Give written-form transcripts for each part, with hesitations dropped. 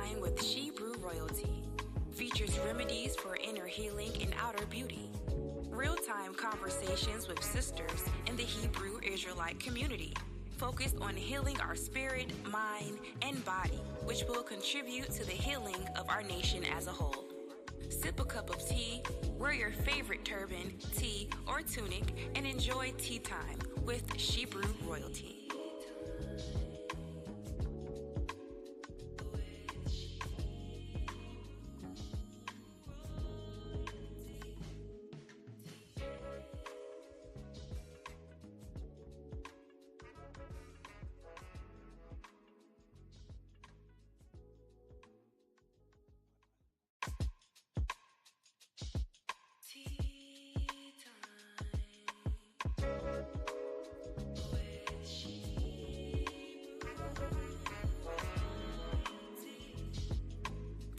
Time with Shebrew Royalty features remedies for inner healing and outer beauty. Real-time conversations with sisters in the Hebrew Israelite community, focused on healing our spirit, mind, and body, which will contribute to the healing of our nation as a whole. Sip a cup of tea, wear your favorite turban, tea, or tunic, and enjoy tea time with Shebrew Royalty.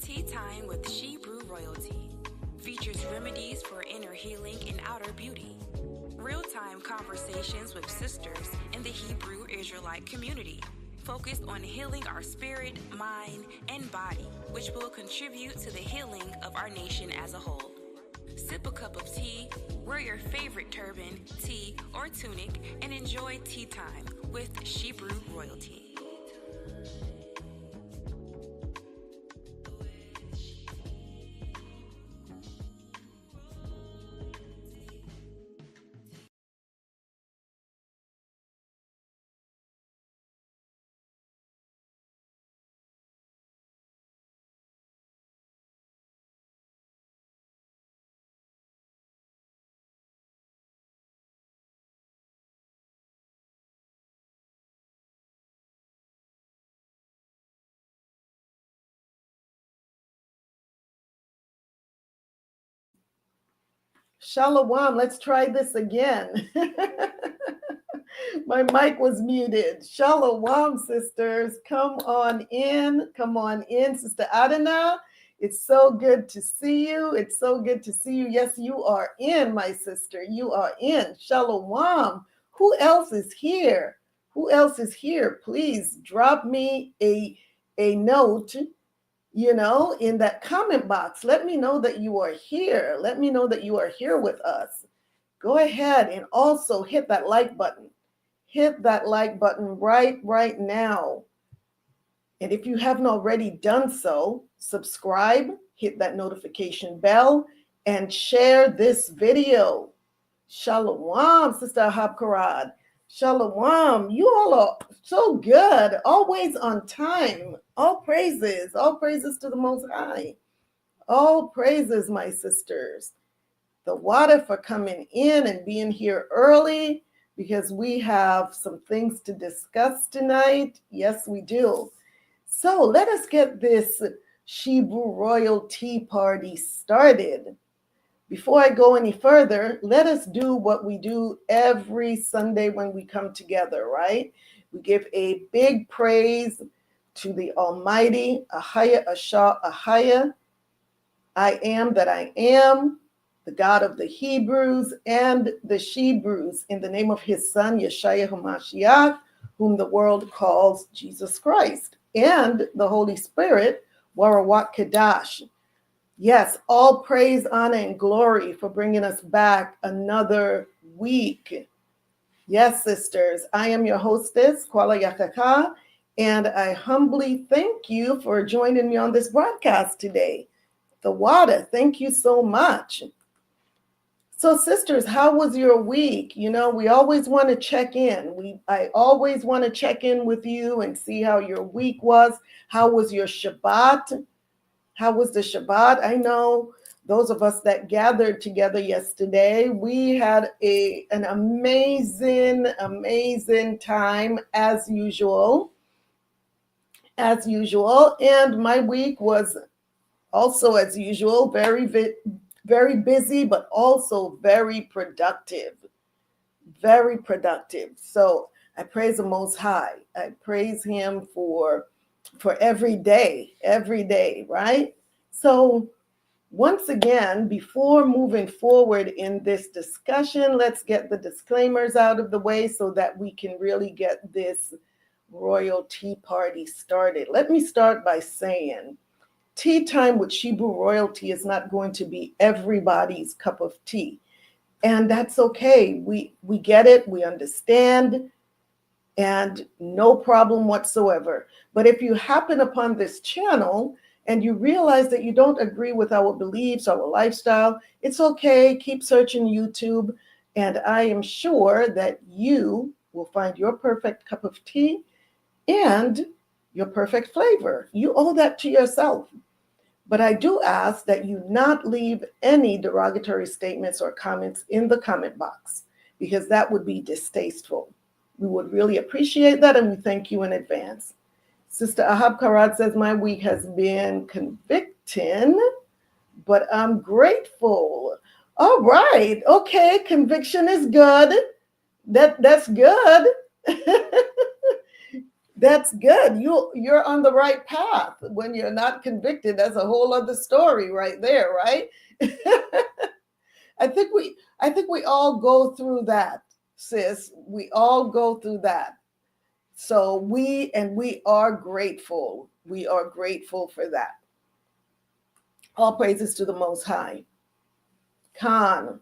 Tea Time with Shebrew Royalty features remedies for inner healing and outer beauty. Real-time conversations with sisters in the Hebrew Israelite community, focused on healing our spirit, mind, and body, which will contribute to the healing of our nation as a whole. Sip a cup of tea, wear your favorite turban, tea, or tunic, and enjoy tea time with Shebrew Royalty. Shalom, let's try this again. My mic was muted. Shalom, sisters. Come on in. Come on in, Sister Adana. It's so good to see you. It's so good to see you. Yes, you are in, my sister. You are in. Shalom. Who else is here? Who else is here? Please drop me a note, in that comment box. Let me know that you are here. Let me know that you are here with us. Go ahead and also hit that like button. Hit that like button right now. And if you haven't already done so, subscribe, hit that notification bell, and share this video. Shalom, Sister Habkarad. Shalom. You all are so good, always on time. All praises to the Most High. All praises, my sisters. The water for coming in and being here early, because we have some things to discuss tonight. Yes, we do. So let us get this Shebrew Royal Tea Party started. Before I go any further, let us do what we do every Sunday when we come together, right? We give a big praise to the Almighty, AHAYAH ASHAR AHAYAH. I am that I am, the God of the Hebrews and the Shebrews, in the name of His Son YASHAYA, whom the world calls Jesus Christ, and the Holy Spirit, Rawach Qadash. Yes, all praise, honor, and glory for bringing us back another week. Yes, sisters, I am your hostess, Qala Yakachaa, and I humbly thank you for joining me on this broadcast today. The water, thank you so much. So, sisters, how was your week? We always want to check in. I always want to check in with you and see how your week was. How was your Shabbat? How was the Shabbat? I know those of us that gathered together yesterday, we had an amazing time as usual. And my week was also as usual, very busy, but also very productive. So I praise the Most High. I praise Him for every day, right? So once again, before moving forward in this discussion, let's get the disclaimers out of the way so that we can really get this Royal Tea Party started. Let me start by saying tea time with Shebrew royalty is not going to be everybody's cup of tea. And that's okay. We get it. We understand. And no problem whatsoever. But if you happen upon this channel and you realize that you don't agree with our beliefs, our lifestyle, it's okay. Keep searching YouTube. And I am sure that you will find your perfect cup of tea and your perfect flavor. You owe that to yourself. But I do ask that you not leave any derogatory statements or comments in the comment box, because that would be distasteful. We would really appreciate that, and we thank you in advance. Sister Ahab Karat says, my week has been convicting, but I'm grateful. All right. Okay. Conviction is good. That's good. That's good. You're on the right path. When you're not convicted, that's a whole other story right there, right? I think we all go through that, sis. We all go through that. So we are grateful. We are grateful for that. All praises to the Most High. Khan.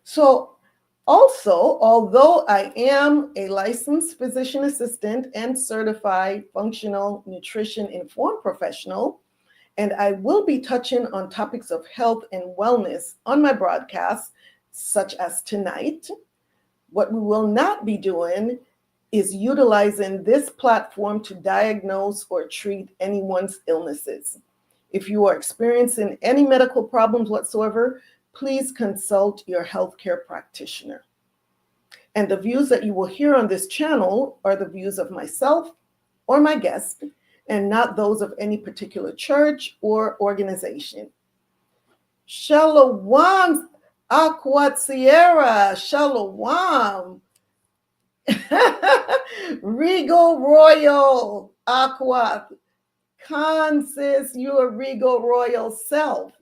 So also, although I am a licensed physician assistant and certified functional nutrition informed professional, and I will be touching on topics of health and wellness on my broadcasts, such as tonight, what we will not be doing is utilizing this platform to diagnose or treat anyone's illnesses. If you are experiencing any medical problems whatsoever, please consult your healthcare practitioner. And the views that you will hear on this channel are the views of myself or my guest, and not those of any particular church or organization. Shalom, Aquat Sierra, Shalom. Regal Royal, Aquat. Khan says you're a Regal Royal self,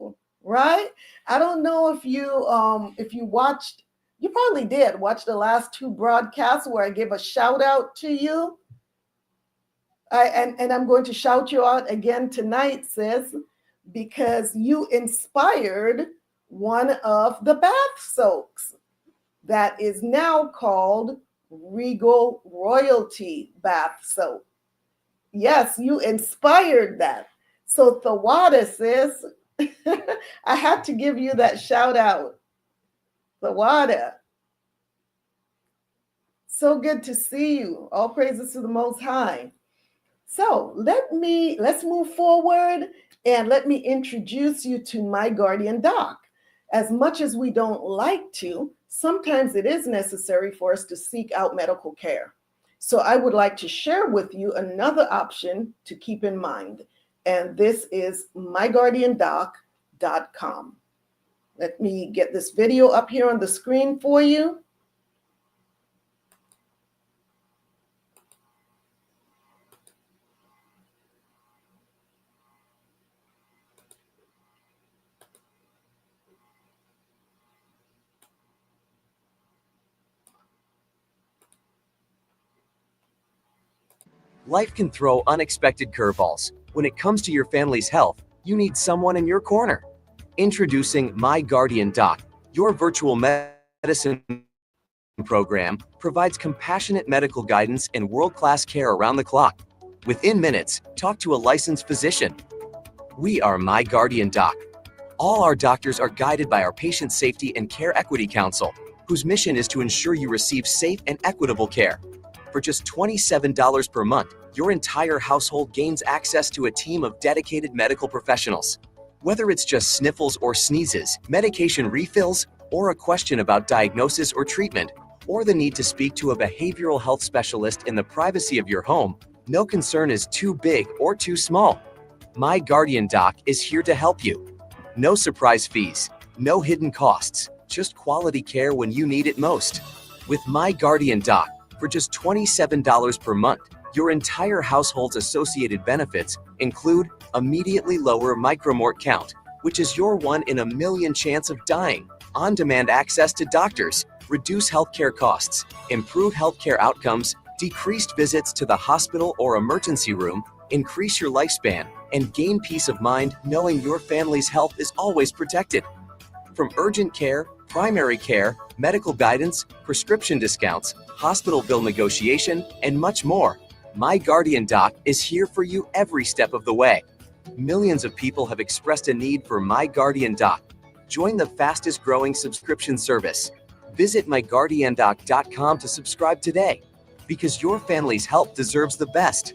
right? I don't know if you watched, you probably did watch the last two broadcasts where I gave a shout out to you. And I'm going to shout you out again tonight, sis, because you inspired one of the bath soaks that is now called Regal Royalty Bath Soap. Yes, you inspired that. So Thawada, sis, I had to give you that shout out. Thawada. So good to see you. All praises to the Most High. So let's move forward and let me introduce you to my guardian doc. As much as we don't like to, sometimes it is necessary for us to seek out medical care. So I would like to share with you another option to keep in mind, and this is myguardiandoc.com. Let me get this video up here on the screen for you. Life can throw unexpected curveballs. When it comes to your family's health, you need someone in your corner. Introducing My Guardian Doc, your virtual medicine program provides compassionate medical guidance and world-class care around the clock. Within minutes, talk to a licensed physician. We are My Guardian Doc. All our doctors are guided by our Patient Safety and Care Equity Council, whose mission is to ensure you receive safe and equitable care. For just $27 per month, your entire household gains access to a team of dedicated medical professionals. Whether it's just sniffles or sneezes, medication refills, or a question about diagnosis or treatment, or the need to speak to a behavioral health specialist in the privacy of your home, no concern is too big or too small. My Guardian Doc is here to help you. No surprise fees, no hidden costs, just quality care when you need it most. With My Guardian Doc, for just $27 per month, your entire household's associated benefits include immediately lower micromort count, which is your 1 in a million chance of dying, on-demand access to doctors, reduce healthcare costs, improve healthcare outcomes, Decreased visits to the hospital or emergency room increase your lifespan and gain peace of mind knowing your family's health is always protected. From urgent care, primary care, medical guidance, prescription discounts, hospital bill negotiation, and much more, My Guardian Doc is here for you every step of the way. Millions of people have expressed a need for My Guardian Doc. Join the fastest growing subscription service. Visit myguardiandoc.com to subscribe today, because your family's health deserves the best.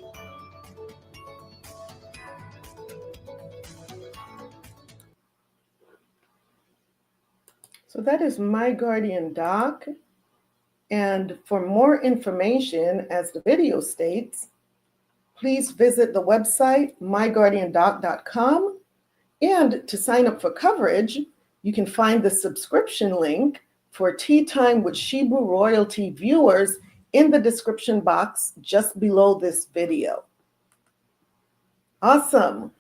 So that is My Guardian Doc. And for more information, as the video states, please visit the website myguardiandoc.com. And to sign up for coverage, you can find the subscription link for Tea Time with Shebrew Royalty viewers in the description box just below this video. Awesome.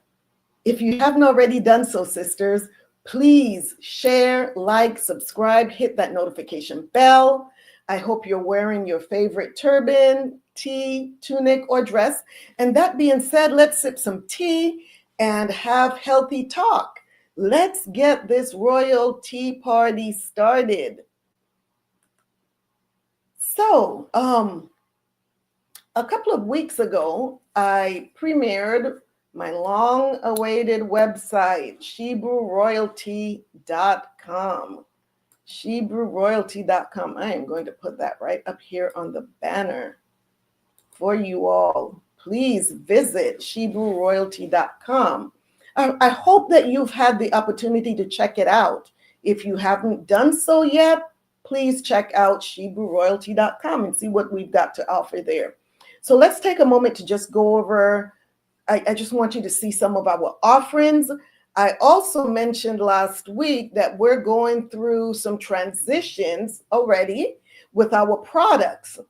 If you haven't already done so, sisters, please share, like, subscribe, hit that notification bell. I hope you're wearing your favorite turban, tee, tunic, or dress. And that being said, let's sip some tea and have healthy talk. Let's get this royal tea party started. So, a couple of weeks ago, I premiered my long-awaited website, ShebrewRoyalty.com. ShebrewRoyalty.com. I am going to put that right up here on the banner for you all. Please visit ShebrewRoyalty.com. I hope that you've had the opportunity to check it out. If you haven't done so yet, please check out ShebrewRoyalty.com and see what we've got to offer there. So let's take a moment to just go over. I just want you to see some of our offerings. I also mentioned last week that we're going through some transitions already with our products.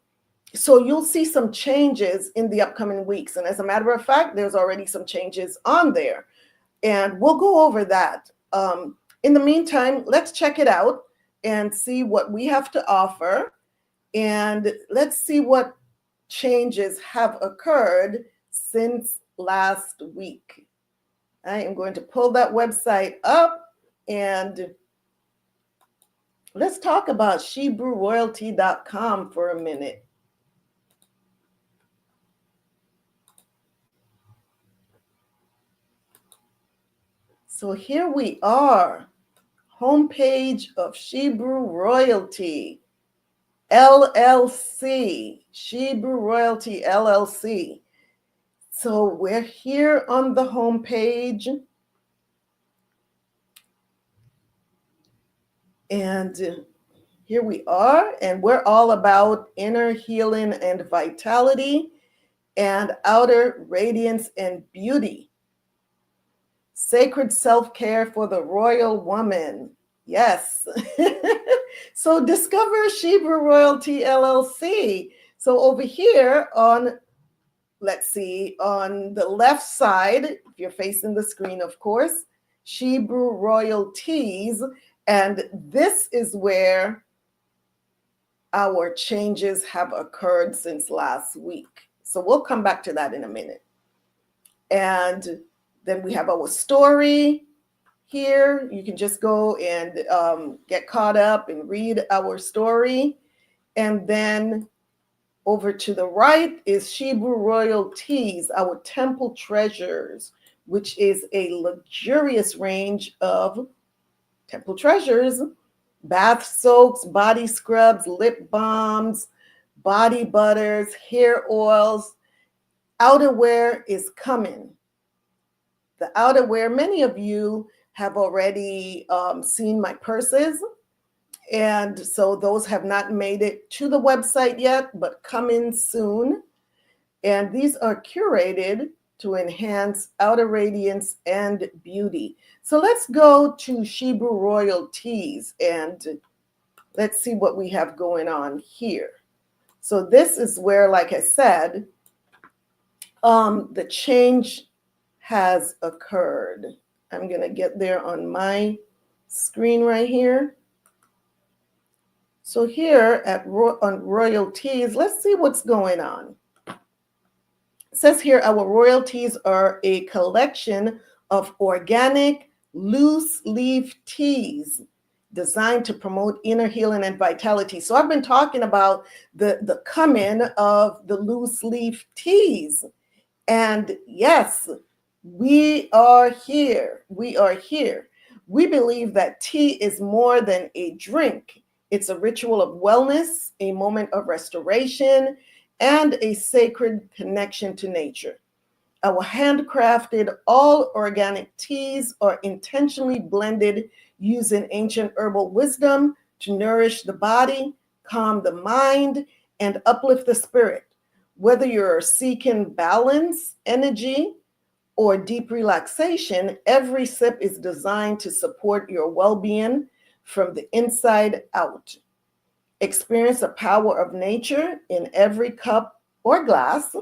So you'll see some changes in the upcoming weeks. And as a matter of fact, there's already some changes on there. And we'll go over that. In the meantime, let's check it out and see what we have to offer. And let's see what changes have occurred since last week. I am going to pull that website up and let's talk about ShebrewRoyalty.com for a minute. So here we are, homepage of Shebrew Royalty, LLC, Shebrew Royalty, LLC. So we're here on the homepage. And here we are, and we're all about inner healing and vitality and outer radiance and beauty. Sacred self-care for the royal woman. Yes. So discover Shebrew Royalty LLC. So over here on, let's see, on the left side, if you're facing the screen, of course, Shebrew Royalties. And this is where our changes have occurred since last week. So we'll come back to that in a minute. And then we have our story here. You can just go and get caught up and read our story. And then over to the right is Shebrew Royalties, our temple treasures, which is a luxurious range of temple treasures, bath soaks, body scrubs, lip balms, body butters, hair oils. Outerwear is coming. The outerwear, many of you have already seen my purses. And so those have not made it to the website yet, but coming soon. And these are curated to enhance outer radiance and beauty. So let's go to Shebrew Royalties and let's see what we have going on here. So this is where, like I said, the change has occurred. I'm going to get there on my screen right here. So here on royalties, let's see what's going on. It says here, our royalties are a collection of organic loose leaf teas designed to promote inner healing and vitality. So I've been talking about the coming of the loose leaf teas. And yes, we are here. We are here. We believe that tea is more than a drink. It's a ritual of wellness, a moment of restoration, and a sacred connection to nature. Our handcrafted, all organic teas are intentionally blended using ancient herbal wisdom to nourish the body, calm the mind, and uplift the spirit. Whether you're seeking balance, energy, or deep relaxation, every sip is designed to support your well-being from the inside out. Experience the power of nature in every cup or glass,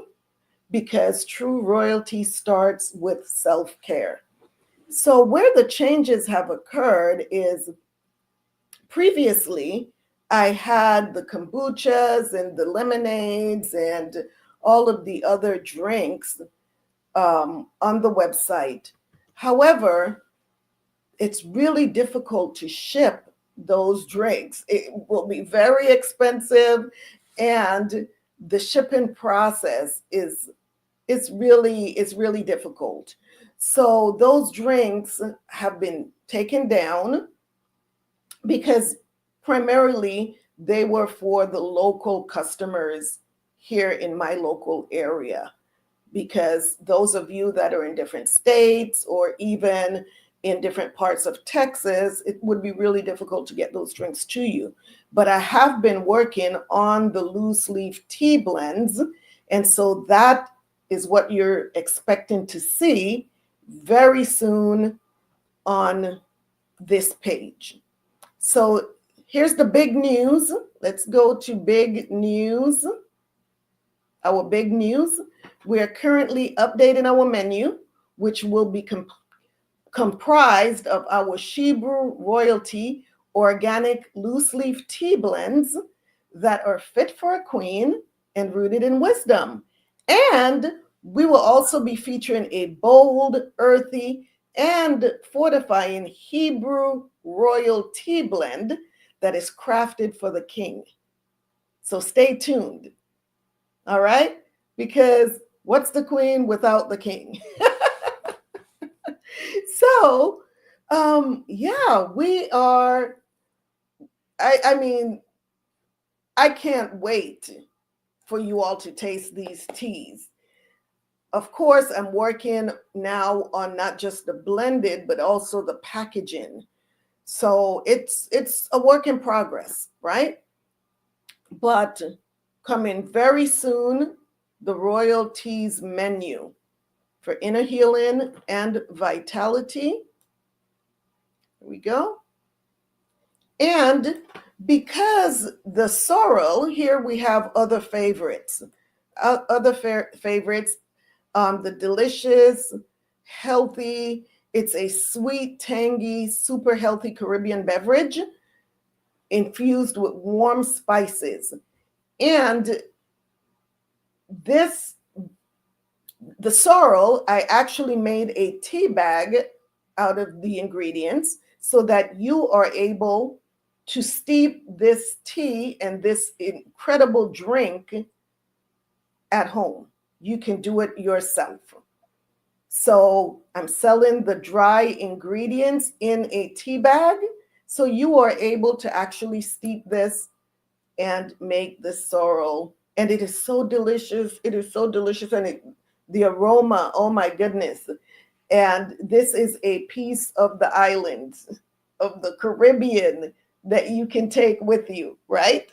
because true royalty starts with self-care. So where the changes have occurred is previously I had the kombuchas and the lemonades and all of the other drinks on the website. However, it's really difficult to ship those drinks. It will be very expensive, and the shipping process is really difficult. So those drinks have been taken down because primarily they were for the local customers here in my local area. Because those of you that are in different states or even in different parts of Texas, it would be really difficult to get those drinks to you. But I have been working on the loose leaf tea blends, and so that is what you're expecting to see very soon on this page. So here's the big news. Let's go to big news. Our big news. We are currently updating our menu, which will be comprised of our Shebrew royalty organic loose leaf tea blends that are fit for a queen and rooted in wisdom. And we will also be featuring a bold, earthy, and fortifying Hebrew royal tea blend that is crafted for the king. So stay tuned. All right? Because what's the queen without the king? So, yeah, we are, I mean, I can't wait for you all to taste these teas. Of course, I'm working now on not just the blended, but also the packaging. So it's a work in progress, right? But coming very soon, the Royal Teas menu for inner healing and vitality. Here we go. And because the sorrel, here we have other favorites. Favorites, the delicious, healthy, it's a sweet, tangy, super healthy Caribbean beverage infused with warm spices. And the sorrel, I actually made a tea bag out of the ingredients so that you are able to steep this tea and this incredible drink at home. You can do it yourself. So I'm selling the dry ingredients in a tea bag, so you are able to actually steep this and make the sorrel. And it is so delicious. It is so delicious. And the aroma, oh my goodness. And this is a piece of the island, of the Caribbean, that you can take with you, right?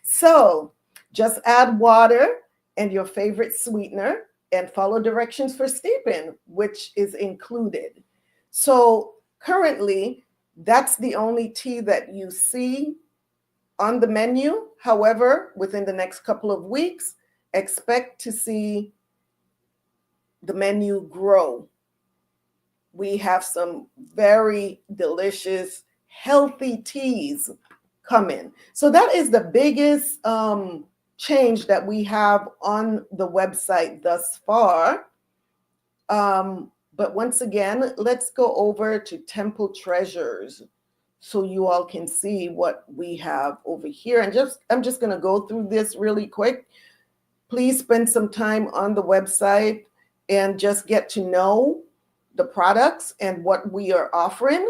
So just add water and your favorite sweetener and follow directions for steeping, which is included. So currently, that's the only tea that you see on the menu. However, within the next couple of weeks, expect to see the menu grow. We have some very delicious, healthy teas come in. So that is the biggest change that we have on the website thus far. But once again, let's go over to Temple Treasures so you all can see what we have over here. And I'm just going to go through this really quick. Please spend some time on the website and just get to know the products and what we are offering.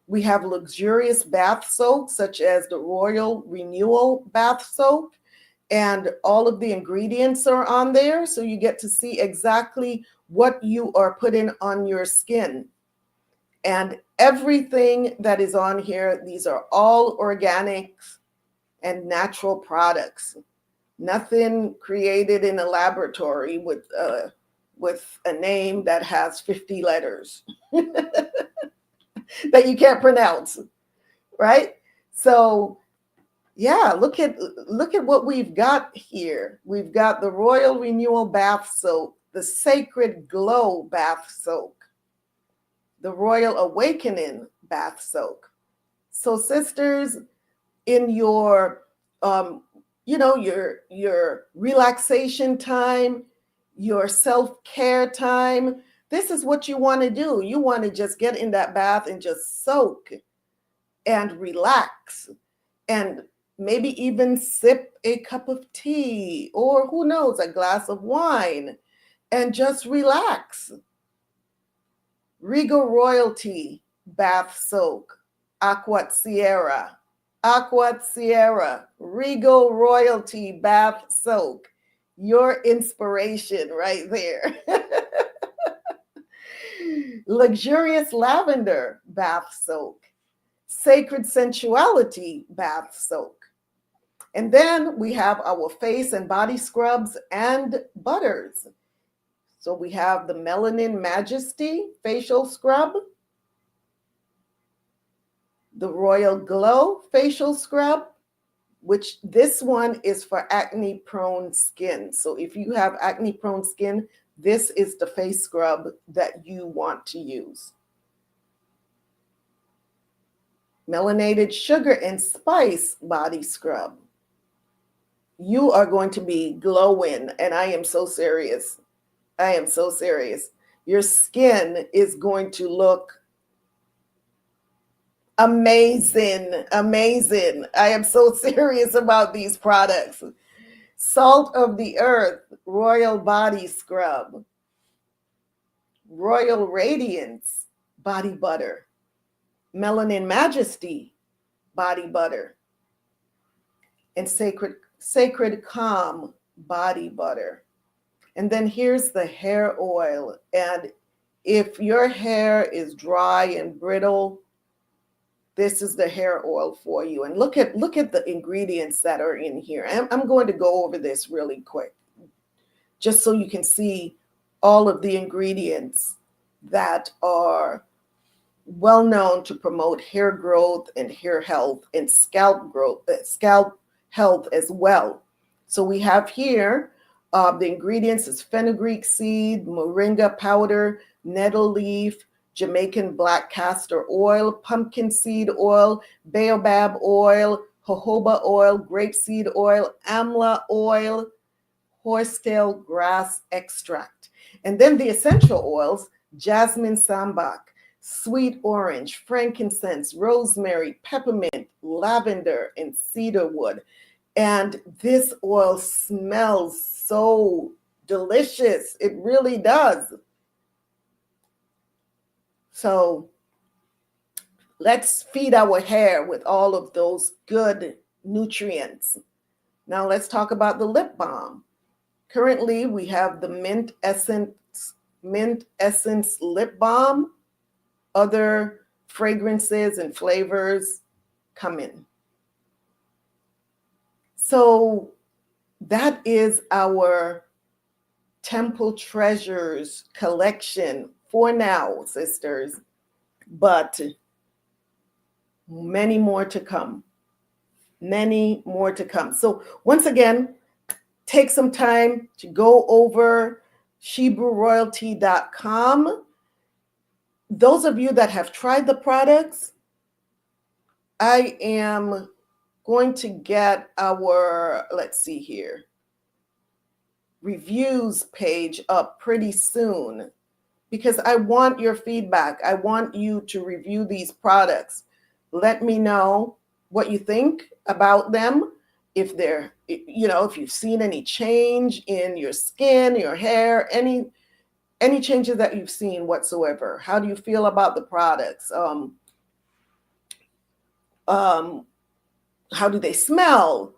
We have luxurious bath soaks such as the Royal Renewal Bath Soak, and all of the ingredients are on there, so you get to see exactly what you are putting on your skin. And everything that is on here, these are all organics and natural products. Nothing created in a laboratory with a name that has 50 letters that you can't pronounce, right? So yeah, look at what we've got here. We've got the Royal Renewal Bath Soak, the Sacred Glow Bath Soak, the Royal Awakening Bath Soak. So sisters, in your your relaxation time, your self-care time, this is what you want to do. You want to just get in that bath and just soak and relax, and maybe even sip a cup of tea, or who knows, a glass of wine, and just relax. Regal Royalty Bath Soak, Aqua Sierra, Regal Royalty Bath Soak. Your inspiration right there. Luxurious Lavender Bath Soak, Sacred Sensuality Bath Soak. And then we have our face and body scrubs and butters. So we have the Melanin Majesty Facial Scrub, the Royal Glow Facial Scrub, which this one is for acne-prone skin. So if you have acne-prone skin, this is the face scrub that you want to use. Melanated Sugar and Spice Body Scrub. You are going to be glowing, and I am so serious. I am so serious. Your skin is going to look amazing, amazing. I am so serious about these products. Salt of the Earth Royal Body Scrub, Royal Radiance Body Butter, Melanin Majesty Body Butter, and Sacred Calm Body Butter. And then here's the hair oil. And if your hair is dry and brittle, this is the hair oil for you. And look at the ingredients that are in here. I'm going to go over this really quick, just so you can see all of the ingredients that are well known to promote hair growth and hair health and scalp growth, scalp health as well. So we have here the ingredients is fenugreek seed, moringa powder, nettle leaf, Jamaican black castor oil, pumpkin seed oil, baobab oil, jojoba oil, grapeseed oil, amla oil, horsetail grass extract. And then the essential oils, jasmine sambac, sweet orange, frankincense, rosemary, peppermint, lavender, and cedarwood. And this oil smells so delicious. It really does. So let's feed our hair with all of those good nutrients. Now let's talk about the lip balm. Currently, we have the Mint Essence Lip Balm. Other fragrances and flavors come in. So that is our Temple Treasures collection for now, sisters, but many more to come. Many more to come. So once again, take some time to go over ShebrewRoyalty.com. Those of you that have tried the products, I am going to get our, let's see here, reviews page up pretty soon, because I want your feedback. I want you to review these products. Let me know what you think about them. If they're, if you've seen any change in your skin, your hair, any changes that you've seen whatsoever. How do you feel about the products? How do they smell?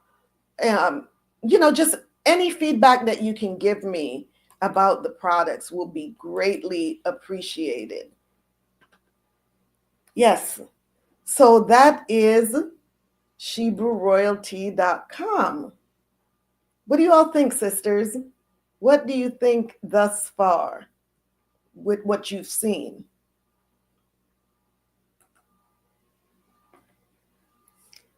Just any feedback that you can give me about the products will be greatly appreciated. Yes. So that is ShebrewRoyalty.com. What do you all think, sisters? What do you think thus far with what you've seen?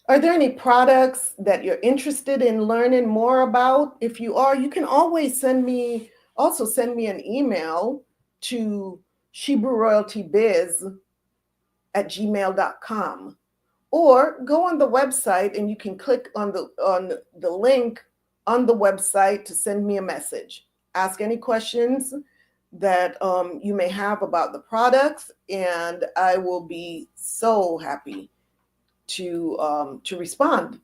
Are there any products that you're interested in learning more about? If you are, you can always send me an email to ShebrewRoyaltyBiz@gmail.com, or go on the website and you can click on the link on the website to send me a message. Ask any questions that you may have about the products, and I will be so happy to respond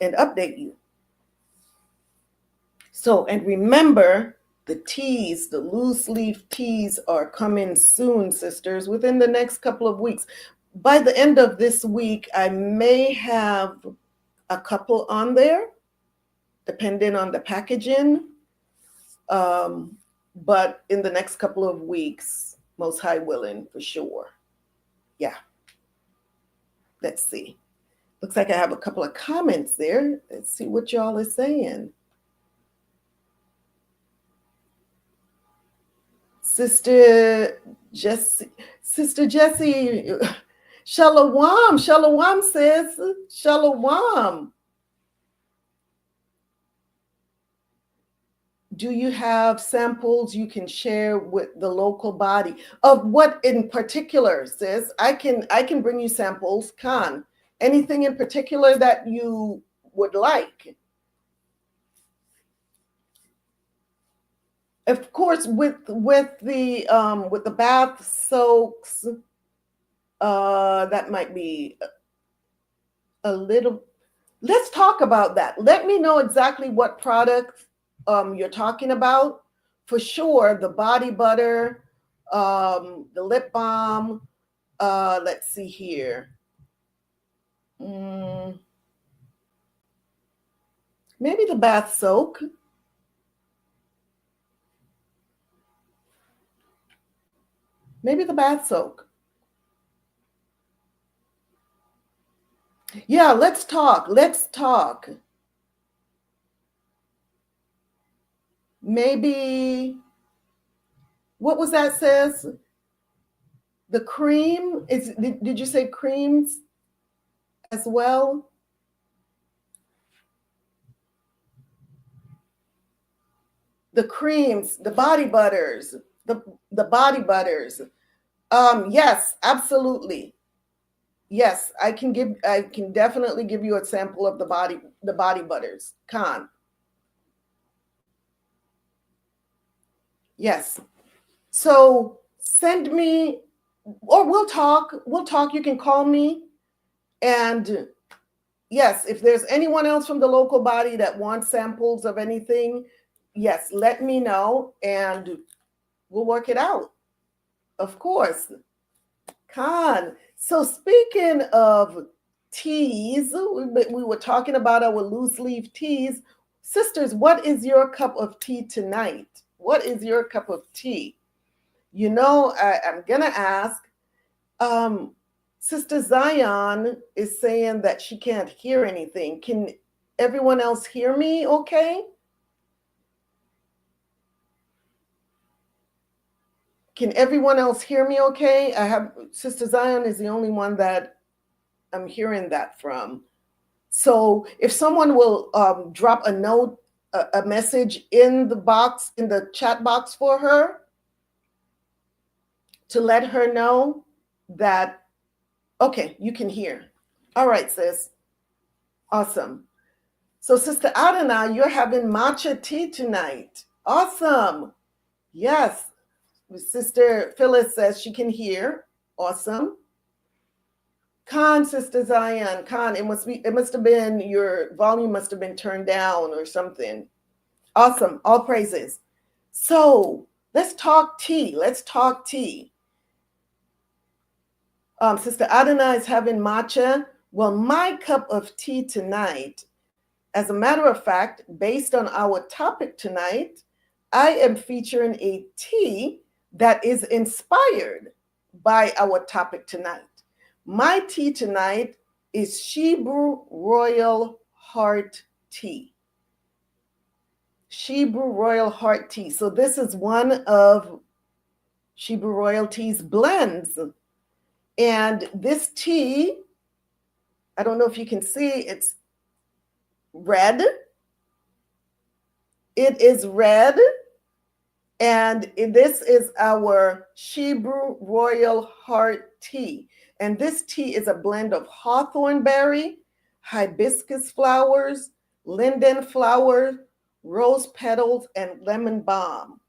and update you. So, and remember, the teas, the loose leaf teas are coming soon, sisters, within the next couple of weeks. By the end of this week, I may have a couple on there, depending on the packaging. But in the next couple of weeks, most high willing, for sure. Yeah. Let's see. Looks like I have a couple of comments there. Let's see what y'all are saying. Sister Jessie, Shalom. Shalom, sis. Shalom. Do you have samples you can share with the local body of what in particular, sis? I can bring you samples. Khan, anything in particular that you would like? Of course, with the bath soaks, that might be a little. Let's talk about that. Let me know exactly what product you're talking about. For sure, the body butter, the lip balm. Let's see here. Maybe the bath soak. Maybe the bath soak. Yeah, let's talk. Let's talk. Maybe, what was that, sis? The cream is, did you say creams as well? The creams, the body butters, the body butters. Yes, absolutely. Yes, I can definitely give you a sample of the body butters. Khan. Yes. So send me, or we'll talk. You can call me. And yes, if there's anyone else from the local body that wants samples of anything, yes, let me know and we'll work it out. Of course. Khan. So speaking of teas, we were talking about our loose leaf teas. Sisters, what is your cup of tea tonight? What is your cup of tea? I'm going to ask, Sister Zion is saying that she can't hear anything. Can everyone else hear me okay? Can everyone else hear me okay? Sister Zion is the only one that I'm hearing that from. So if someone will drop a note, a message in the chat box for her to let her know that, okay, you can hear. All right, sis. Awesome. So Sister Adana, you're having matcha tea tonight. Awesome. Yes. Sister Phyllis says she can hear. Awesome. Khan, Sister Zion, Khan, it must have been, your volume must have been turned down or something. Awesome. All praises. So let's talk tea. Let's talk tea. Sister Adana is having matcha. Well, my cup of tea tonight, as a matter of fact, based on our topic tonight, I am featuring a tea that is inspired by our topic tonight. My tea tonight is Shebrew Royal Heart Tea. Shebrew Royal Heart Tea. So this is one of Shebrew Royal Tea's blends. And this tea, I don't know if you can see, it's red. It is red. And this is our Shebrew Royal Heart Tea. And this tea is a blend of hawthorn berry, hibiscus flowers, linden flower, rose petals, and lemon balm.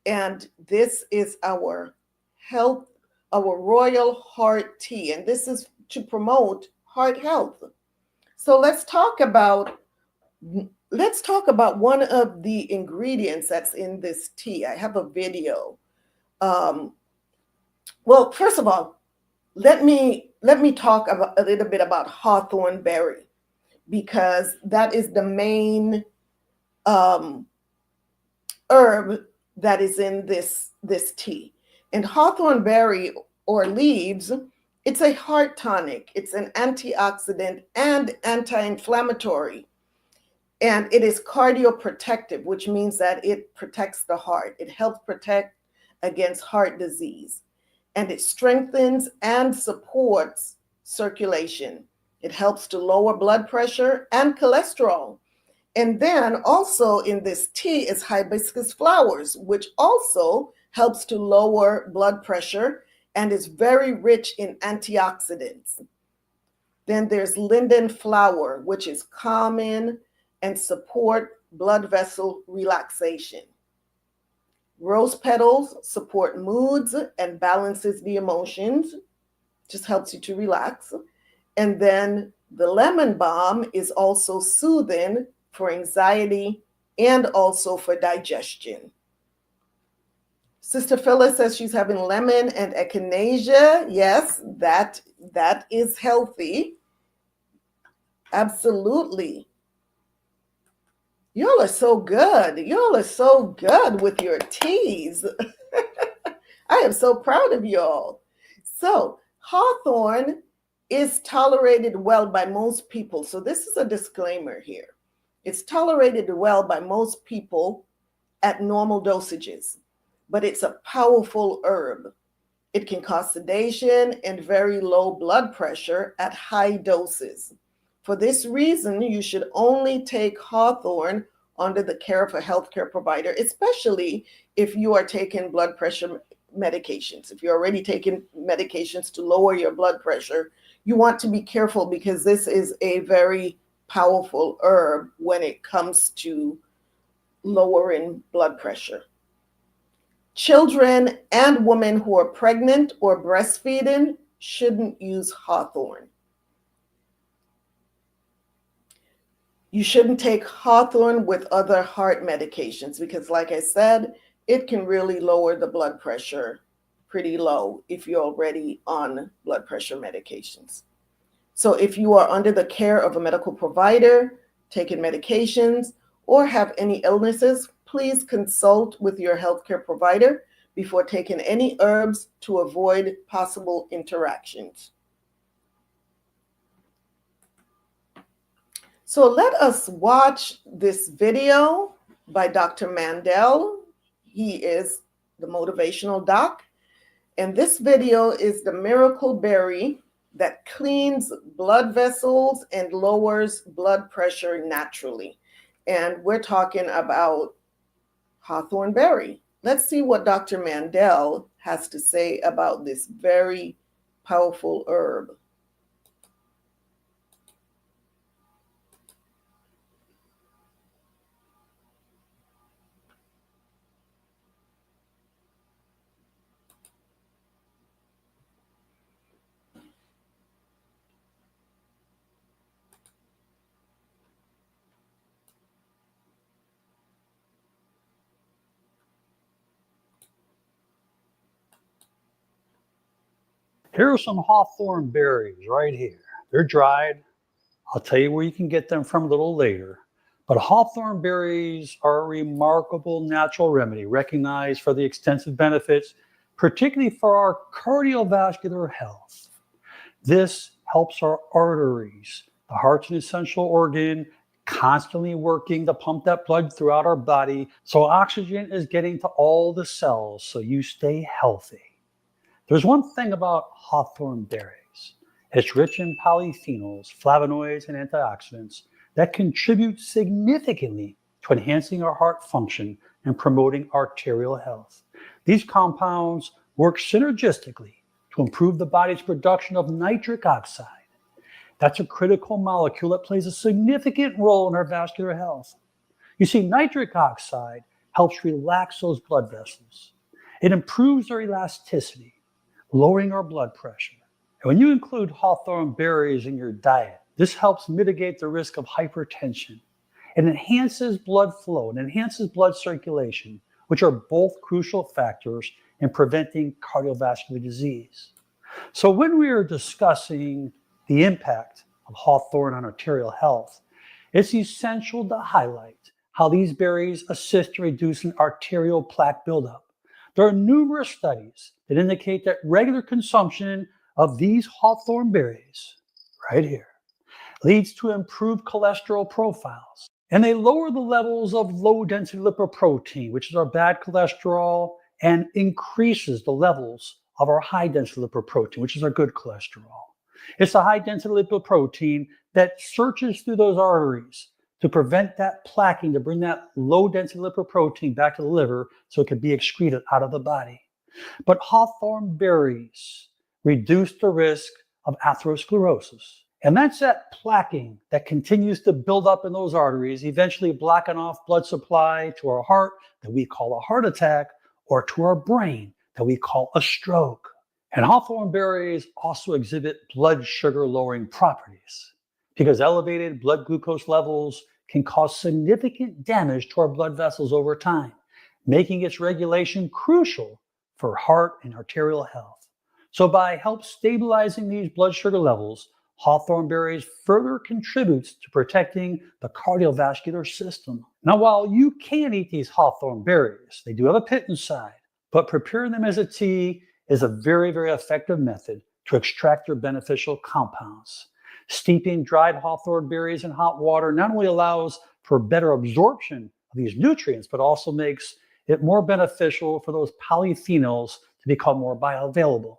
And this is our Royal Heart Tea. And this is to promote heart health. So let's talk about one of the ingredients that's in this tea. I have a video. Well, first of all, let me talk about a little bit about hawthorn berry, because that is the main herb that is in this tea. And hawthorn berry or leaves, it's a heart tonic. It's an antioxidant and anti-inflammatory. And it is cardioprotective, which means that it protects the heart. It helps protect against heart disease. And it strengthens and supports circulation. It helps to lower blood pressure and cholesterol. And then also in this tea is hibiscus flowers, which also helps to lower blood pressure and is very rich in antioxidants. Then there's linden flower, which is calming and support blood vessel relaxation. Rose petals support moods and balances the emotions, just helps you to relax. And then the lemon balm is also soothing for anxiety and also for digestion. Sister Phyllis says she's having lemon and echinacea. Yes, that is healthy. Absolutely. Y'all are so good. Y'all are so good with your teas. I am so proud of y'all. So, hawthorn is tolerated well by most people. So this is a disclaimer here. It's tolerated well by most people at normal dosages, but it's a powerful herb. It can cause sedation and very low blood pressure at high doses. For this reason, you should only take hawthorn under the care of a healthcare provider, especially if you are taking blood pressure medications. If you're already taking medications to lower your blood pressure, you want to be careful, because this is a very powerful herb when it comes to lowering blood pressure. Children and women who are pregnant or breastfeeding shouldn't use hawthorn. You shouldn't take hawthorn with other heart medications, because like I said, it can really lower the blood pressure pretty low if you're already on blood pressure medications. So if you are under the care of a medical provider, taking medications, or have any illnesses, please consult with your healthcare provider before taking any herbs to avoid possible interactions. So let us watch this video by Dr. Mandel. He is the motivational doc. And this video is the miracle berry that cleans blood vessels and lowers blood pressure naturally. And we're talking about hawthorn berry. Let's see what Dr. Mandel has to say about this very powerful herb. Here are some hawthorn berries right here. They're dried. I'll tell you where you can get them from a little later. But hawthorn berries are a remarkable natural remedy recognized for the extensive benefits, particularly for our cardiovascular health. This helps our arteries. The heart's an essential organ, constantly working to pump that blood throughout our body so oxygen is getting to all the cells so you stay healthy. There's one thing about hawthorn berries. It's rich in polyphenols, flavonoids, and antioxidants that contribute significantly to enhancing our heart function and promoting arterial health. These compounds work synergistically to improve the body's production of nitric oxide. That's a critical molecule that plays a significant role in our vascular health. You see, nitric oxide helps relax those blood vessels. It improves their elasticity, lowering our blood pressure. And when you include hawthorn berries in your diet, this helps mitigate the risk of hypertension. It enhances blood flow and enhances blood circulation, which are both crucial factors in preventing cardiovascular disease. So when we are discussing the impact of hawthorn on arterial health, it's essential to highlight how these berries assist in reducing arterial plaque buildup. There are numerous studies that indicate that regular consumption of these hawthorn berries, right here, leads to improved cholesterol profiles. And they lower the levels of low-density lipoprotein, which is our bad cholesterol, and increases the levels of our high-density lipoprotein, which is our good cholesterol. It's the high-density lipoprotein that searches through those arteries to prevent that plaquing, to bring that low-density lipoprotein back to the liver so it can be excreted out of the body. But hawthorn berries reduce the risk of atherosclerosis. And that's that plaquing that continues to build up in those arteries, eventually blocking off blood supply to our heart that we call a heart attack, or to our brain that we call a stroke. And hawthorn berries also exhibit blood sugar lowering properties because elevated blood glucose levels can cause significant damage to our blood vessels over time, making its regulation crucial for heart and arterial health. So by help stabilizing these blood sugar levels, hawthorn berries further contributes to protecting the cardiovascular system. Now, while you can eat these hawthorn berries, they do have a pit inside, but preparing them as a tea is a very, very effective method to extract their beneficial compounds. Steeping dried hawthorn berries in hot water not only allows for better absorption of these nutrients, but also makes it more beneficial for those polyphenols to become more bioavailable.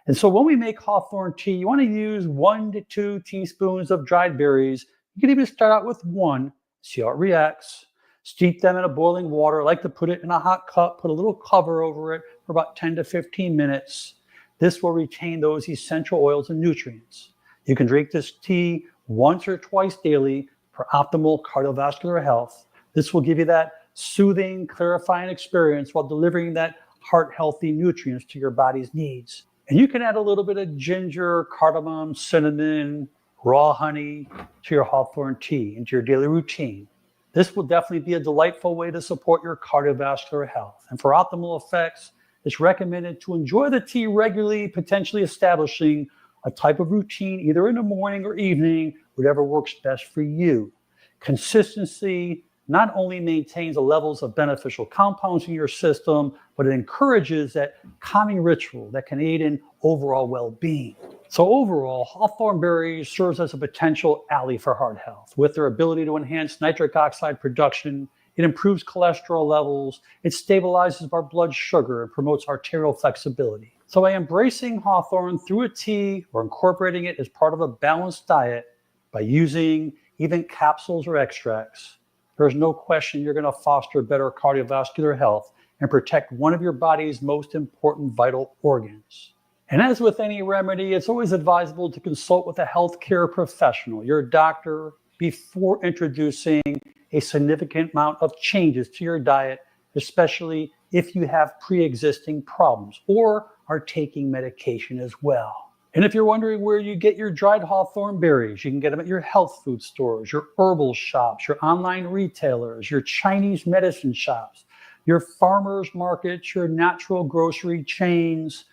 And so when we make hawthorn tea, you want to use 1 to 2 teaspoons of dried berries. You can even start out with 1, see how it reacts. Steep them in a boiling water. I like to put it in a hot cup, put a little cover over it for about 10 to 15 minutes. This will retain those essential oils and nutrients. You can drink this tea once or twice daily for optimal cardiovascular health. This will give you that soothing, clarifying experience while delivering that heart-healthy nutrients to your body's needs. And you can add a little bit of ginger, cardamom, cinnamon, raw honey to your hawthorn tea into your daily routine. This will definitely be a delightful way to support your cardiovascular health. And for optimal effects, it's recommended to enjoy the tea regularly, potentially establishing a type of routine either in the morning or evening, whatever works best for you. Consistency not only maintains the levels of beneficial compounds in your system, but it encourages that calming ritual that can aid in overall well-being. So overall, hawthorn berries serves as a potential ally for heart health. With their ability to enhance nitric oxide production, it improves cholesterol levels, it stabilizes our blood sugar, and promotes arterial flexibility. So by embracing hawthorn through a tea or incorporating it as part of a balanced diet, by using even capsules or extracts, there's no question you're going to foster better cardiovascular health and protect one of your body's most important vital organs. And as with any remedy, it's always advisable to consult with a healthcare professional, your doctor, before introducing a significant amount of changes to your diet, especially if you have pre-existing problems or are taking medication as well. And if you're wondering where you get your dried hawthorn berries, you can get them at your health food stores, your herbal shops, your online retailers, your Chinese medicine shops, your farmers markets, your natural grocery chains.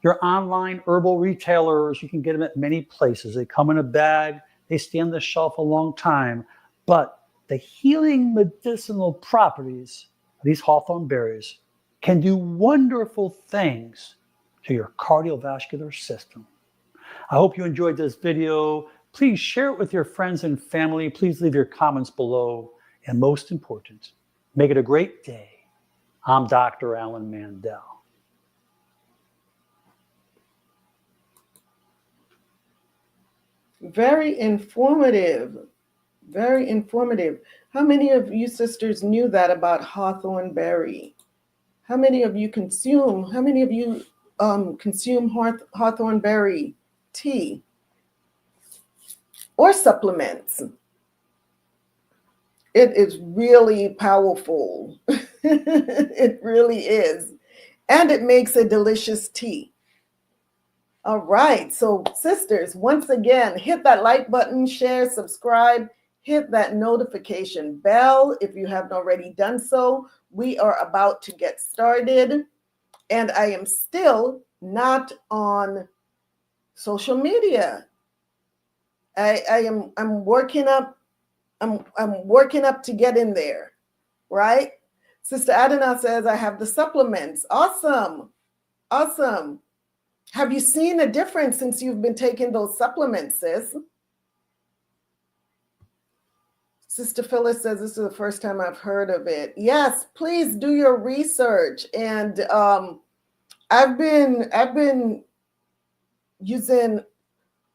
Your online herbal retailers, you can get them at many places. They come in a bag, they stay on the shelf a long time, but the healing medicinal properties of these hawthorn berries can do wonderful things to your cardiovascular system. I hope you enjoyed this video. Please share it with your friends and family. Please leave your comments below. And most important, make it a great day. I'm Dr. Alan Mandel. Very informative. Very informative. How many of you sisters knew that about hawthorn berry? How many of you consume hawthorn berry tea or supplements? It is really powerful. It really is. And it makes a delicious tea. All right. So sisters, once again, hit that like button, share, subscribe, hit that notification bell if you haven't already done so. We are about to get started. And I am still not on social media. I'm working up to get in there, right? Sister Adana says I have the supplements. Awesome. Awesome. Have you seen a difference since you've been taking those supplements, sis? Sister Phyllis says this is the first time I've heard of it. Yes, please do your research. And I've been using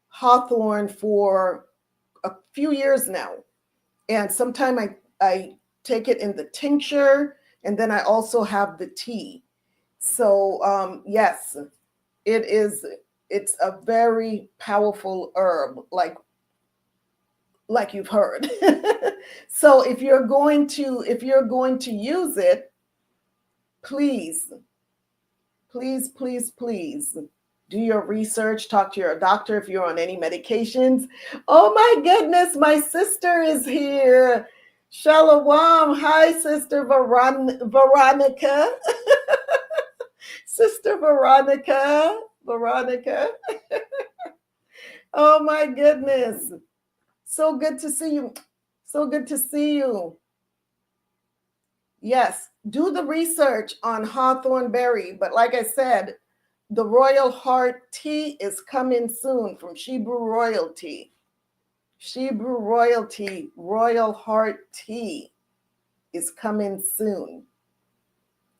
hawthorn for a few years now. And sometimes I take it in the tincture, and then I also have the tea. So yes, it's a very powerful herb, like you've heard. So if you're going to use it, please do your research. Talk to your doctor if you're on any medications. Oh my goodness, my sister is here. Shalom. Hi, Sister Veronica. Sister Veronica. Oh my goodness. So good to see you. So good to see you. Yes, do the research on hawthorn berry. But like I said, the Royal Heart tea is coming soon from Shebrew Royalty. Shebrew Royalty, Royal Heart tea is coming soon.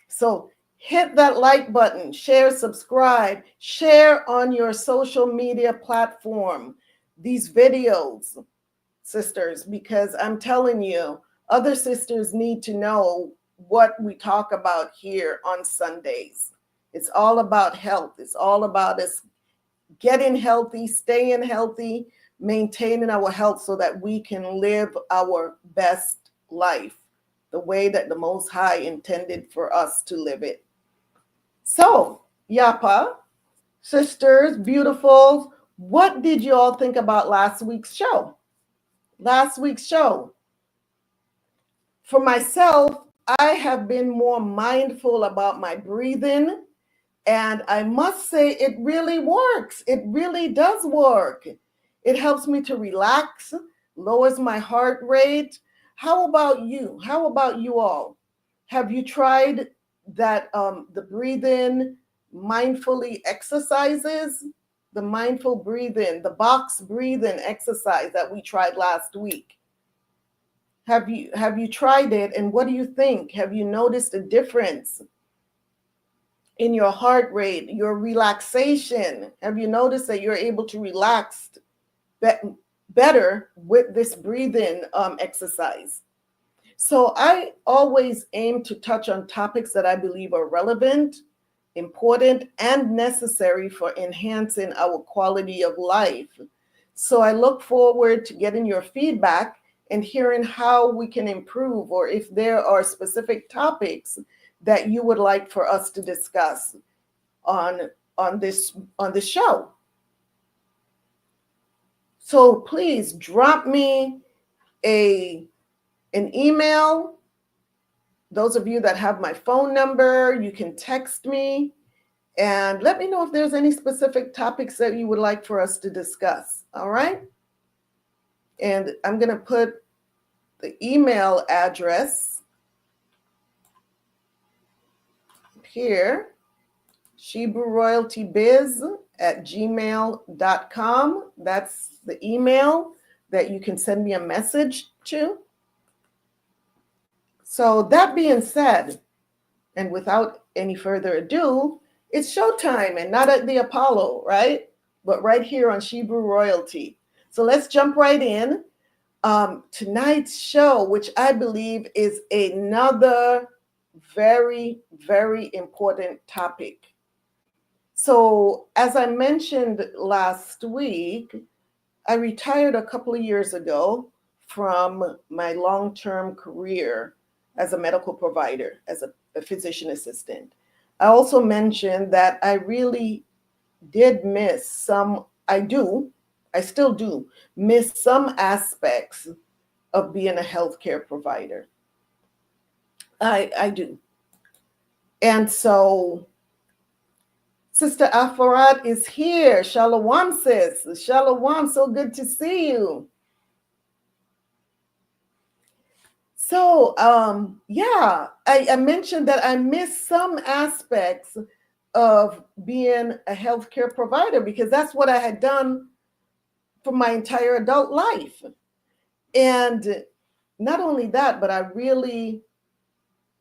So hit that like button, share, subscribe, share on your social media platform these videos, sisters, because I'm telling you, other sisters need to know what we talk about here on Sundays. It's all about health. It's all about us getting healthy, staying healthy, maintaining our health so that we can live our best life the way that the Most High intended for us to live it. So, Yapa, sisters, beautiful, what did you all think about last week's show? For myself, I have been more mindful about my breathing, and I must say it really works. It really does work. It helps me to relax, lowers my heart rate. How about you? How about you all? Have you tried that the breathing mindfully exercises? The mindful breathing, the box breathing exercise that we tried last week. Have you tried it, and what do you think? Have you noticed a difference in your heart rate, your relaxation? Have you noticed that you're able to relax better with this breathing exercise? So I always aim to touch on topics that I believe are relevant, important, and necessary for enhancing our quality of life. So I look forward to getting your feedback and hearing how we can improve, or if there are specific topics that you would like for us to discuss on this show. So please drop me an email. Those of you that have my phone number, you can text me, And let me know if there's any specific topics that you would like for us to discuss. All right. And I'm going to put the email address here, shebrewroyaltybiz@gmail.com. That's the email that you can send me a message to. So that being said, and without any further ado, it's showtime, and not at the Apollo, right? But right here on Shebrew Royalty. So let's jump right in. Tonight's show, which I believe is another very, very important topic. So as I mentioned last week, I retired a couple of years ago from my long-term career as a medical provider, as a physician assistant. I also mentioned that I really did miss I still do miss some aspects of being a healthcare provider. I do. And so Sister Afarat is here. Shalom, sis. Shalom, so good to see you. So, I mentioned that I missed some aspects of being a healthcare provider because that's what I had done for my entire adult life. And not only that, but I really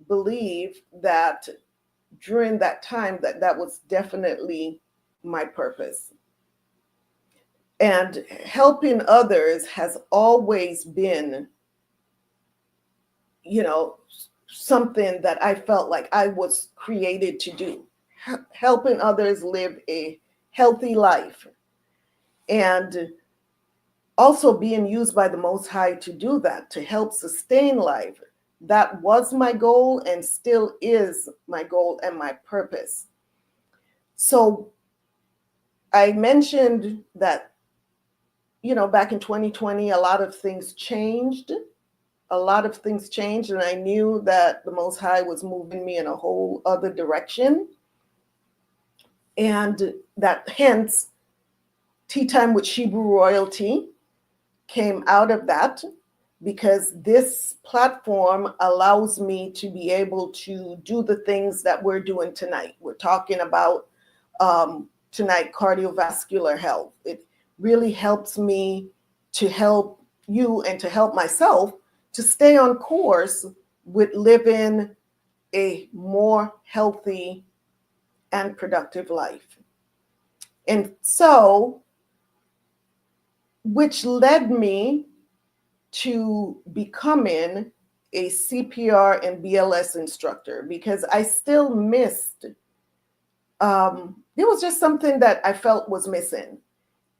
believe that during that time that was definitely my purpose. And helping others has always been, something that I felt like I was created to do, helping others live a healthy life. And also being used by the Most High to do that, to help sustain life. That was my goal and still is my goal and my purpose. So I mentioned that, back in 2020, a lot of things changed. And I knew that the Most High was moving me in a whole other direction. And that hence, Tea Time with Shebrew Royalty came out of that, because this platform allows me to be able to do the things that we're doing tonight. We're talking about tonight cardiovascular health. It really helps me to help you and to help myself to stay on course with living a more healthy and productive life. And so, which led me to becoming a CPR and BLS instructor, because I still missed, there was just something that I felt was missing.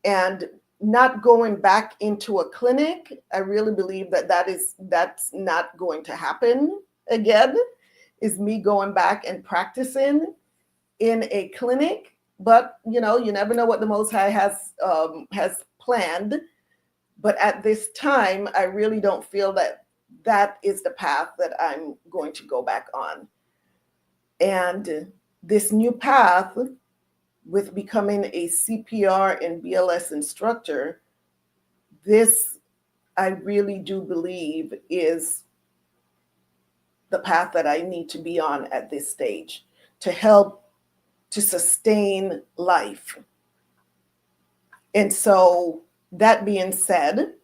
And not going back into a clinic, I really believe that's not going to happen again, is me going back and practicing in a clinic. But, you never know what the Most High has planned. But at this time, I really don't feel that is the path that I'm going to go back on. And this new path with becoming a CPR and BLS instructor, this I really do believe is the path that I need to be on at this stage to help to sustain life. And so, that being said,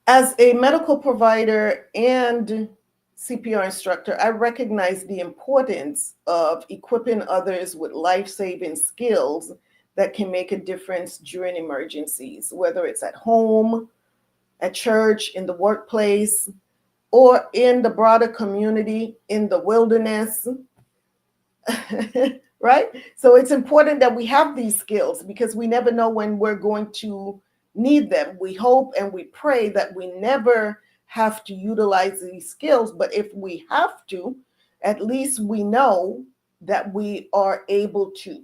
as a medical provider and CPR instructor, I recognize the importance of equipping others with life-saving skills that can make a difference during emergencies, whether it's at home, at church, in the workplace, or in the broader community, in the wilderness. Right? So it's important that we have these skills, because we never know when we're going to need them. We hope and we pray that we never have to utilize these skills, but if we have to, at least we know that we are able to.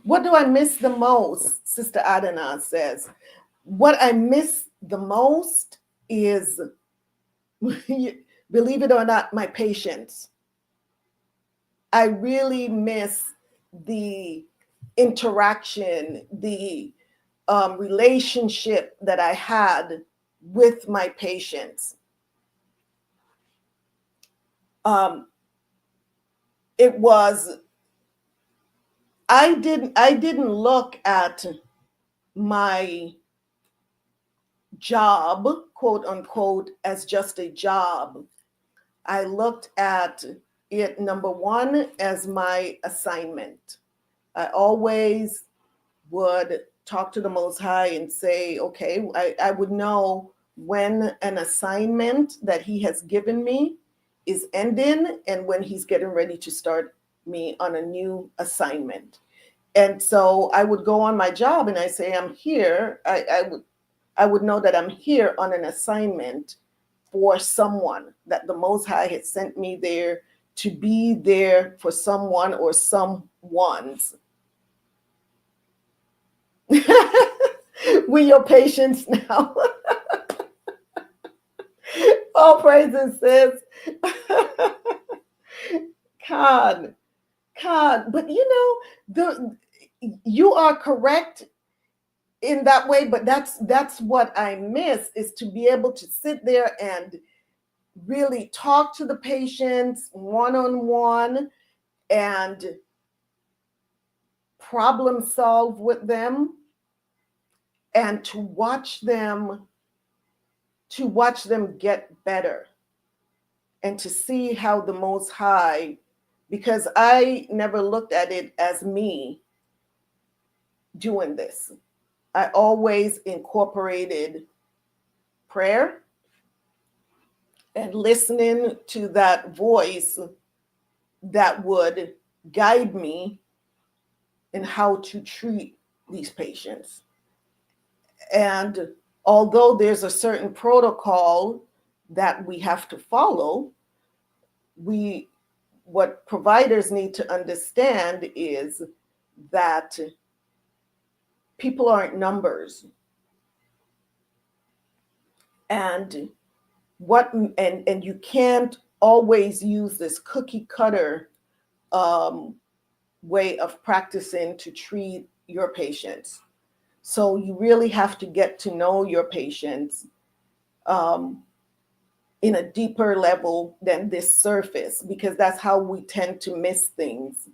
What do I miss the most? Sister Adana says, what I miss the most is believe it or not, my patients. I really miss the interaction, the relationship that I had with my patients. It was, I didn't look at my job, quote unquote, as just a job. I looked at it, number one, as my assignment. I always would talk to the Most High and say, okay, I would know when an assignment that He has given me is ending and when He's getting ready to start me on a new assignment. And so I would go on my job and I say, I'm here. I would know that I'm here on an assignment for someone, that the Most High had sent me there to be there for someone or someone's. We your patients now. All praises, sis. God. But you are correct in that way, but that's what I miss, is to be able to sit there and really talk to the patients one-on-one and problem solve with them, and to watch them get better, and to see how the Most High, because I never looked at it as me doing this. I always incorporated prayer and listening to that voice that would guide me in how to treat these patients. And although there's a certain protocol that we have to follow, what providers need to understand is that people aren't numbers. And you can't always use this cookie cutter way of practicing to treat your patients. So you really have to get to know your patients in a deeper level than this surface, because that's how we tend to miss things.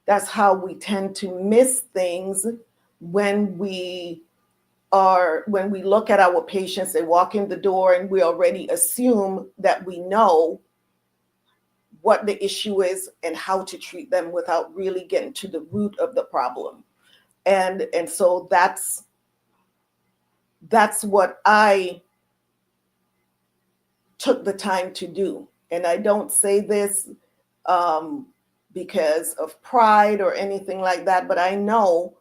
That's how we tend to miss things when we look at our patients. They walk in the door and we already assume that we know what the issue is and how to treat them without really getting to the root of the problem. And so that's what I took the time to do. And I don't say this because of pride or anything like that, but I know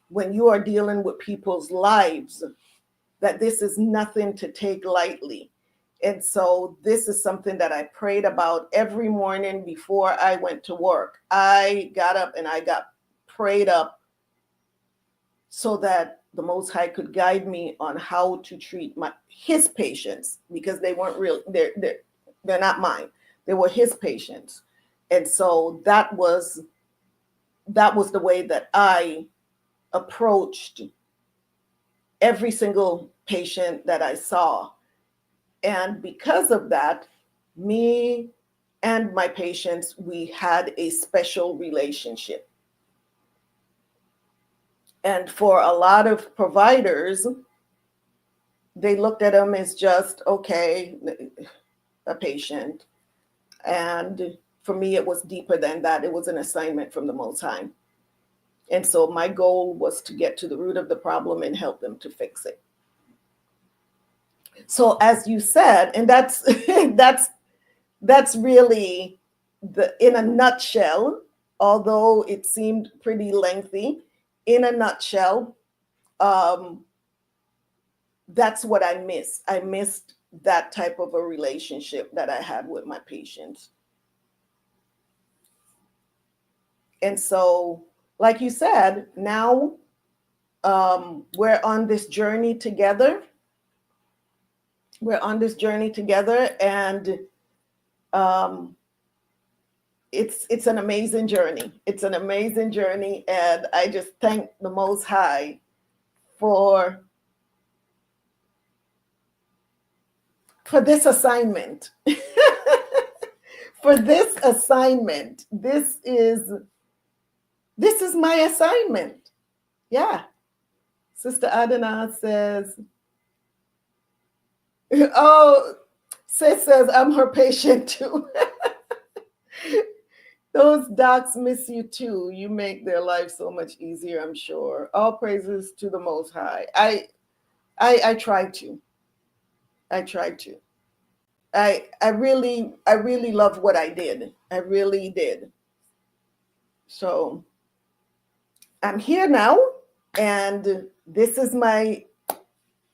when you are dealing with people's lives that this is nothing to take lightly. And so this is something that I prayed about every morning before I went to work. I got up and I got prayed up so that the Most High could guide me on how to treat his patients, because they weren't real. They're not mine. They were his patients. And so that was the way that I approached every single patient that I saw. And because of that, me and my patients, we had a special relationship. And for a lot of providers, they looked at them as just, okay, a patient. And for me, it was deeper than that. It was an assignment from the Most High. And so my goal was to get to the root of the problem and help them to fix it. So as you said, and that's really in a nutshell, although it seemed pretty lengthy, in a nutshell, that's what I missed. I missed that type of a relationship that I had with my patients. And so, like you said, now we're on this journey together. We're on this journey together, and it's an amazing journey. It's an amazing journey, and I just thank the Most High for this assignment. For this assignment. This is my assignment. Yeah. Sister Adana says, oh, Sis says, I'm her patient too. Those docs miss you too. You make their life so much easier, I'm sure. All praises to the Most High. I tried to. I tried to. I really love what I did. I really did. So I'm here now, and this is my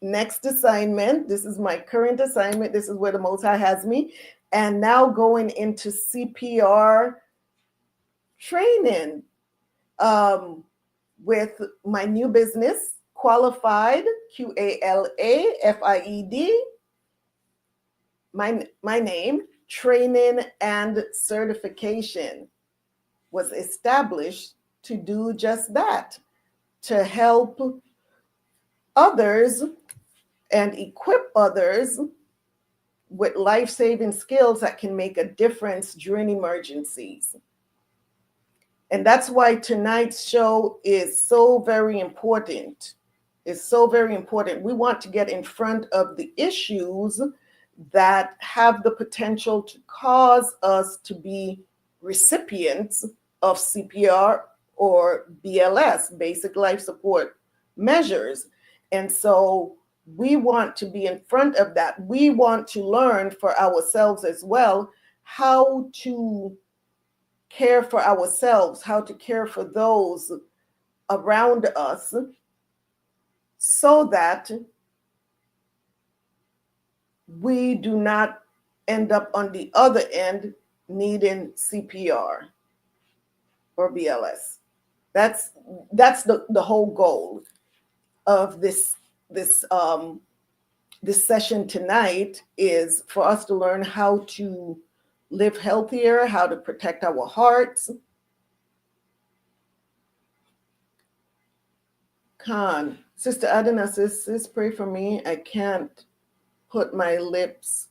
next assignment. This is my current assignment. This is where the Most High has me. And now going into CPR training with my new business, Qualified, QALAFIED. My name, training and certification, was established to do just that, to help others and equip others with life-saving skills that can make a difference during emergencies. And that's why tonight's show is so very important. It's so very important. We want to get in front of the issues that have the potential to cause us to be recipients of CPR or BLS, basic life support measures. And so we want to be in front of that. We want to learn for ourselves as well how to care for ourselves, how to care for those around us, so that we do not end up on the other end needing CPR or BLS. That's the whole goal of this session tonight, is for us to learn how to live healthier, how to protect our hearts. Khan, Sister Adana says, pray for me. I can't put my lips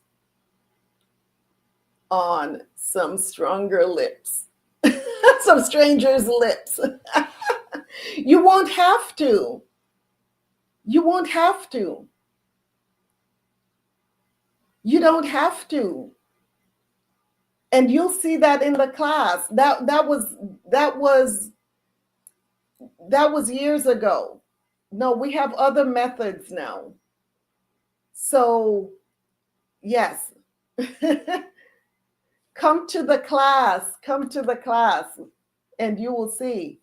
on some stronger lips, some strangers' lips. You won't have to. You won't have to. You don't have to. And you'll see that in the class. That was years ago. No, we have other methods now. So, yes. Come to the class, and you will see.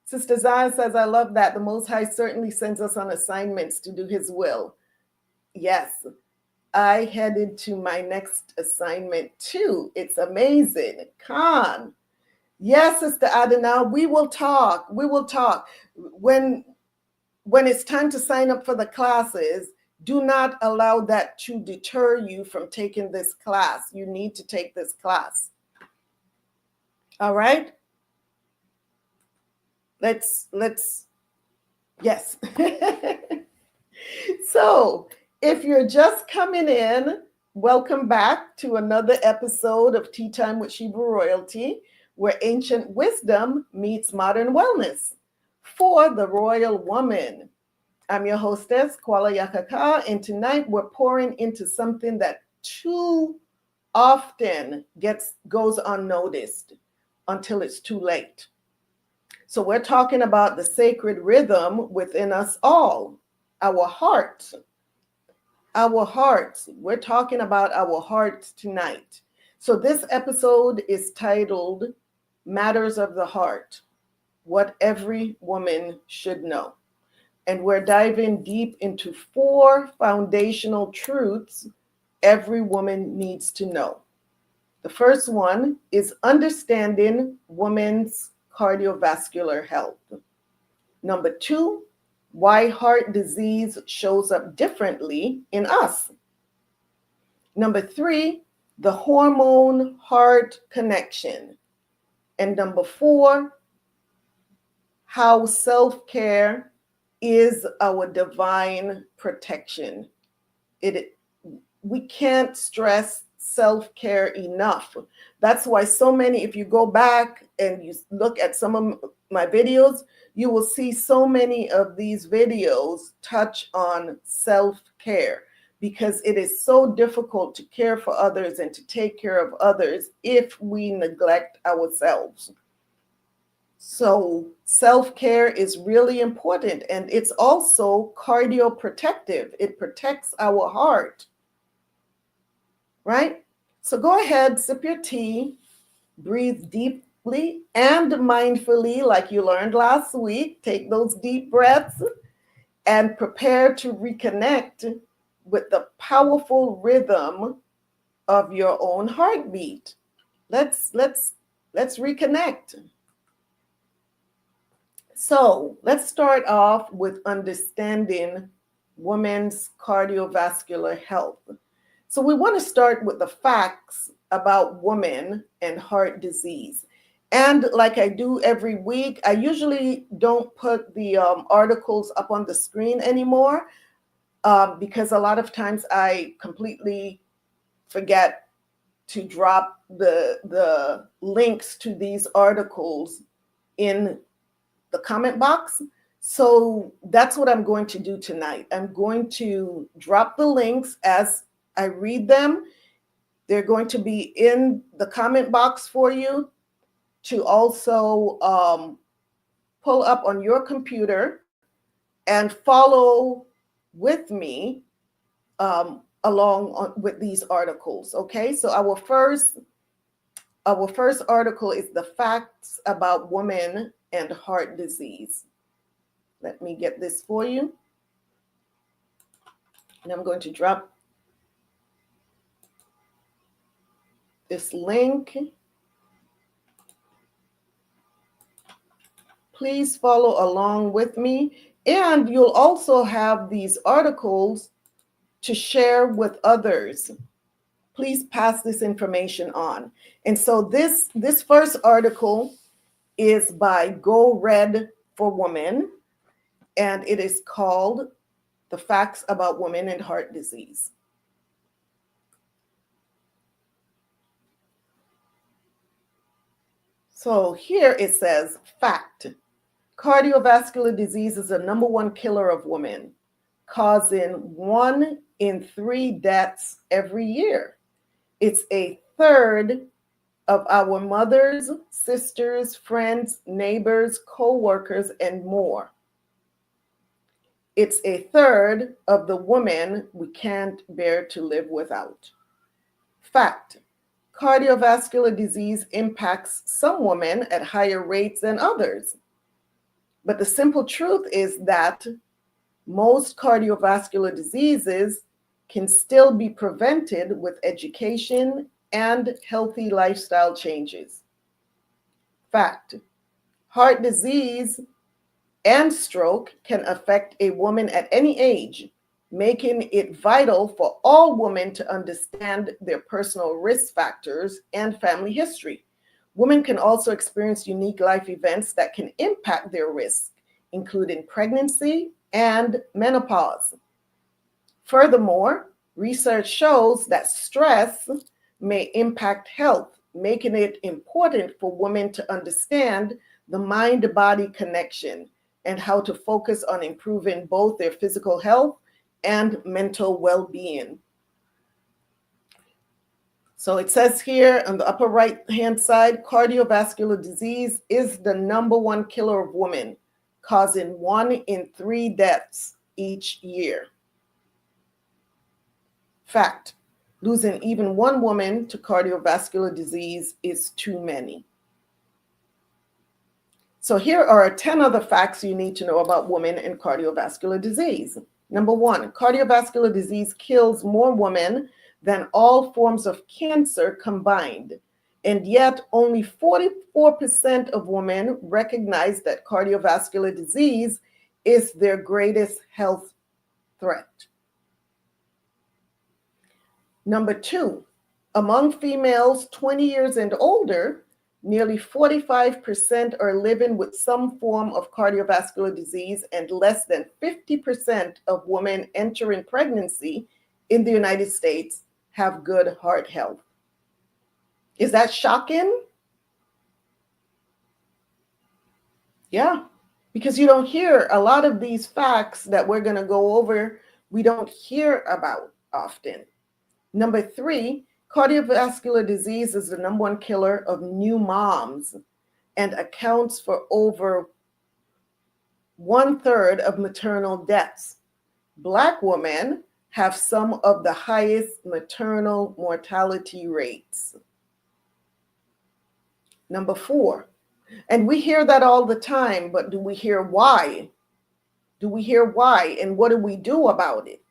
Sister Zion says, I love that. The Most High certainly sends us on assignments to do his will. Yes, I headed to my next assignment too. It's amazing. Khan. Yes, Sister Adana, we will talk. We will talk. When it's time to sign up for the classes, do not allow that to deter you from taking this class. You need to take this class. All right? Let's yes. So, if you're just coming in, welcome back to another episode of Tea Time with Shebrew Royalty, where ancient wisdom meets modern wellness for the royal woman. I'm your hostess, Qala Yakachaa, and tonight we're pouring into something that too often goes unnoticed until it's too late. So we're talking about the sacred rhythm within us all, our hearts. Our hearts. We're talking about our hearts tonight. So this episode is titled Matters of the Heart, What Every Woman Should Know. And we're diving deep into 4 foundational truths every woman needs to know. The first one is understanding women's cardiovascular health. Number 2, why heart disease shows up differently in us. Number 3, the hormone-heart connection. And number 4, how self-care is our divine protection. We can't stress self-care enough. That's why so many, if you go back and you look at some of my videos, you will see so many of these videos touch on self-care, because it is so difficult to care for others and to take care of others if we neglect ourselves. So self-care is really important, and it's also cardioprotective. It protects our heart, right? So go ahead, sip your tea, breathe deeply and mindfully like you learned last week. Take those deep breaths and prepare to reconnect with the powerful rhythm of your own heartbeat. Let's reconnect. So let's start off with understanding women's cardiovascular health. So we want to start with the facts about women and heart disease. And like I do every week, I usually don't put the articles up on the screen anymore because a lot of times I completely forget to drop the links to these articles in the comment box. So that's what I'm going to do tonight. I'm going to drop the links as I read them. They're going to be in the comment box for you to also pull up on your computer and follow with me along with these articles. Okay, so our first article is the facts about women and heart disease. Let me get this for you. And I'm going to drop this link. Please follow along with me. And you'll also have these articles to share with others. Please pass this information on. And so this first article is by Go Red for Women, and it is called The Facts About Women and Heart Disease. So here it says, fact, cardiovascular disease is the #1 killer of women, causing 1 in 3 deaths every year. It's a third of our mothers, sisters, friends, neighbors, co-workers, and more. It's a third of the women we can't bear to live without. Fact, cardiovascular disease impacts some women at higher rates than others. But the simple truth is that most cardiovascular diseases can still be prevented with education and healthy lifestyle changes. Fact, heart disease and stroke can affect a woman at any age, making it vital for all women to understand their personal risk factors and family history. Women can also experience unique life events that can impact their risk, including pregnancy and menopause. Furthermore, research shows that stress may impact health, making it important for women to understand the mind-body connection and how to focus on improving both their physical health and mental well-being. So it says here on the upper right-hand side, cardiovascular disease is the #1 killer of women, causing 1 in 3 deaths each year. Fact, losing even one woman to cardiovascular disease is too many. So here are 10 other facts you need to know about women and cardiovascular disease. #1, cardiovascular disease kills more women than all forms of cancer combined. And yet only 44% of women recognize that cardiovascular disease is their greatest health threat. Number 2, among females 20 years and older, nearly 45% are living with some form of cardiovascular disease, and less than 50% of women entering pregnancy in the United States have good heart health. Is that shocking? Yeah, because you don't hear a lot of these facts that we're going to go over, we don't hear about often. Number 3, cardiovascular disease is the number 1 killer of new moms and accounts for over 1/3 of maternal deaths. Black women have some of the highest maternal mortality rates. Number 4, and we hear that all the time, but do we hear why? Do we hear why, and what do we do about it?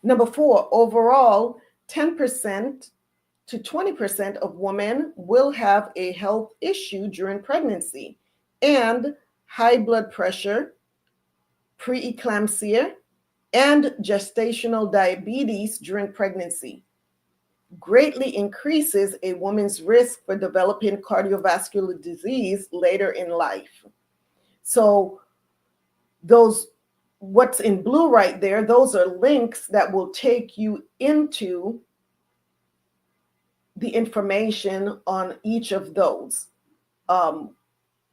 Number 4, overall, 10% to 20% of women will have a health issue during pregnancy, and high blood pressure, preeclampsia, and gestational diabetes during pregnancy greatly increases a woman's risk for developing cardiovascular disease later in life. So those, what's in blue right there, those are links that will take you into the information on each of those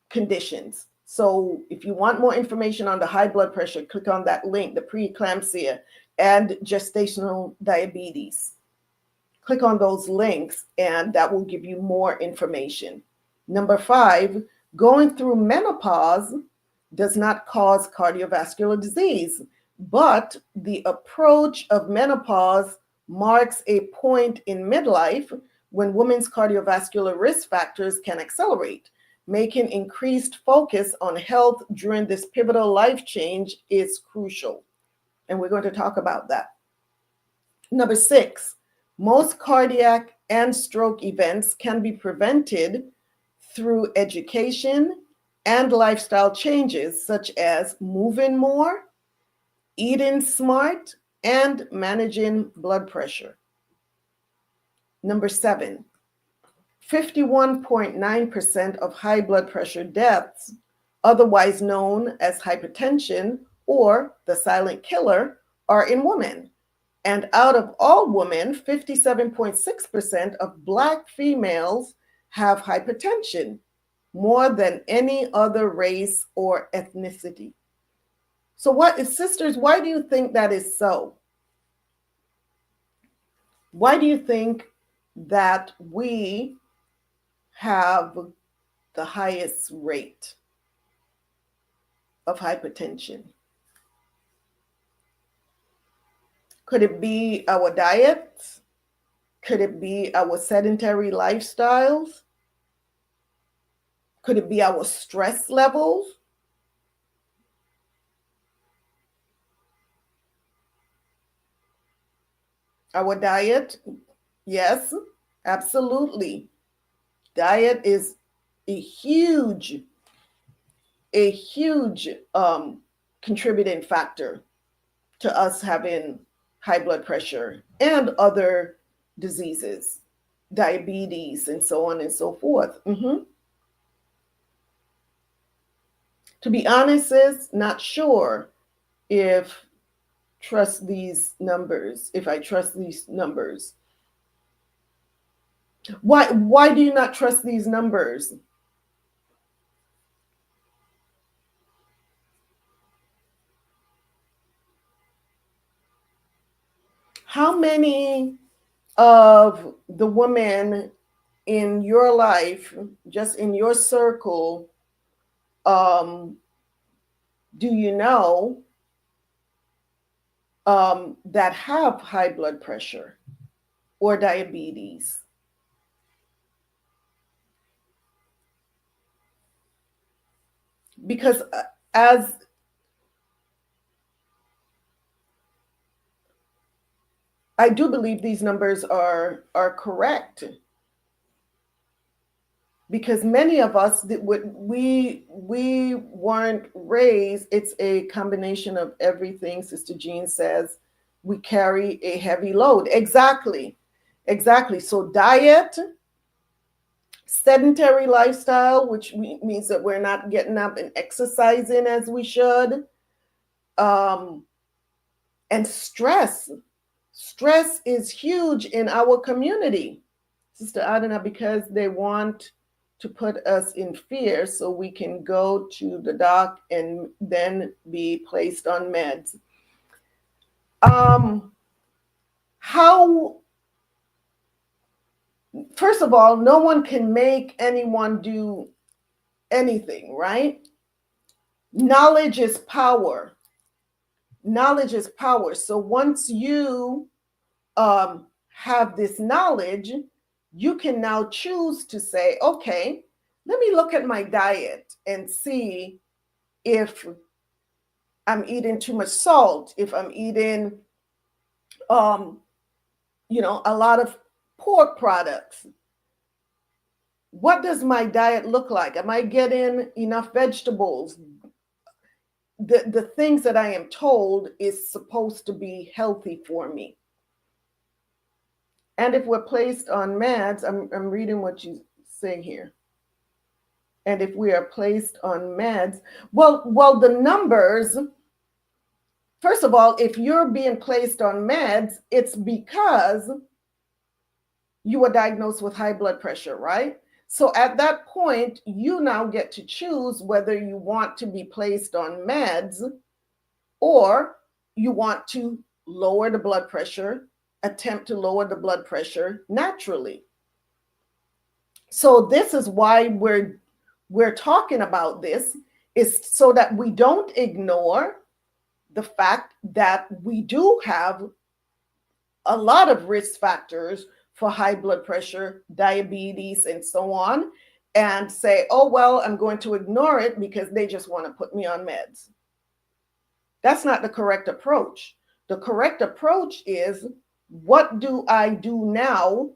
conditions. So if you want more information on the high blood pressure, click on that link, the preeclampsia and gestational diabetes. Click on those links and that will give you more information. Number 5, going through menopause does not cause cardiovascular disease, but the approach of menopause marks a point in midlife when women's cardiovascular risk factors can accelerate. Making increased focus on health during this pivotal life change is crucial. And we're going to talk about that. Number 6, most cardiac and stroke events can be prevented through education and lifestyle changes, such as moving more, eating smart, and managing blood pressure. Number 7, 51.9% of high blood pressure deaths, otherwise known as hypertension or the silent killer, are in women. And out of all women, 57.6% of Black females have hypertension, more than any other race or ethnicity. So sisters, why do you think that is so? Why do you think that we have the highest rate of hypertension? Could it be our diets? Could it be our sedentary lifestyles? Could it be our stress levels? Our diet? Yes, absolutely. Diet is a huge contributing factor to us having high blood pressure and other diseases, diabetes, and so on and so forth. To be honest, sis, not sure if I trust these numbers. Why do you not trust these numbers? How many of the women in your life, just in your circle, do you know that have high blood pressure or diabetes? Because as I do believe these numbers are correct. because many of us that we weren't raised. It's a combination of everything. Sister Jean says we carry a heavy load. Exactly. So diet, sedentary lifestyle, which means that we're not getting up and exercising as we should, and stress. Stress is huge in our community, Sister Adana, because they want to put us in fear so we can go to the doc and then be placed on meds. First of all, no one can make anyone do anything, right? Knowledge is power. Knowledge is power. So once you have this knowledge, you can now choose to say, okay, let me look at my diet and see if I'm eating too much salt, if I'm eating, a lot of pork products. What does my diet look like? Am I getting enough vegetables? The things that I am told is supposed to be healthy for me. And if we're placed on meds, I'm reading what you say here. And if we are placed on meds, well, the numbers, first of all, if you're being placed on meds, it's because you were diagnosed with high blood pressure, right? So at that point, you now get to choose whether you want to be placed on meds or you want to lower the blood pressure, attempt to lower the blood pressure naturally. So this is why we're talking about this, is so that we don't ignore the fact that we do have a lot of risk factors for high blood pressure, diabetes, and so on, and say, oh, well, I'm going to ignore it because they just want to put me on meds. That's not the correct approach. The correct approach is, what do I do now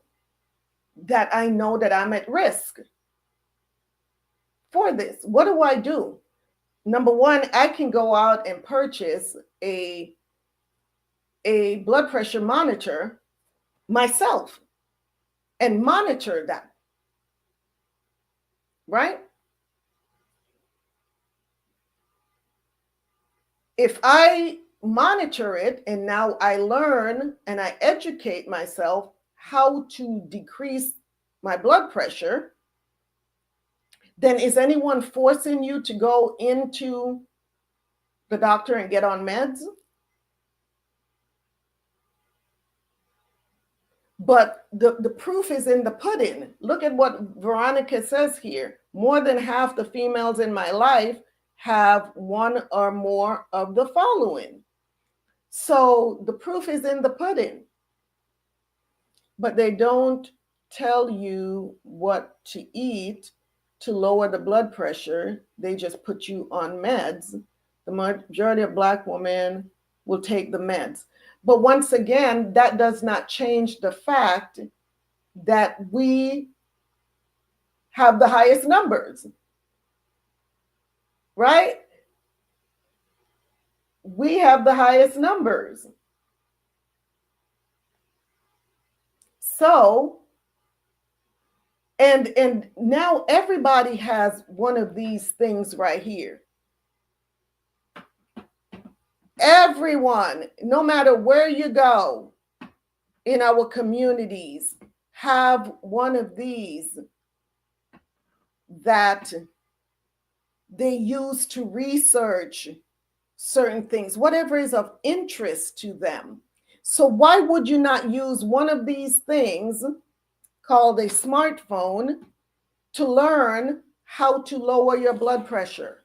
that I know that I'm at risk for this? What do I do? Number one, I can go out and purchase a blood pressure monitor myself and monitor that, right? If I monitor it and now I learn and I educate myself how to decrease my blood pressure, then is anyone forcing you to go into the doctor and get on meds? But the proof is in the pudding. Look at what Veronica says here. More than half the females in my life have one or more of the following. So the proof is in the pudding. But they don't tell you what to eat to lower the blood pressure. They just put you on meds. The majority of Black women will take the meds. But once again, that does not change the fact that we have the highest numbers, right? We have the highest numbers. So, and now everybody has one of these things right here. Everyone, no matter where you go in our communities, have one of these that they use to research certain things, whatever is of interest to them. So why would you not use one of these things called a smartphone to learn how to lower your blood pressure?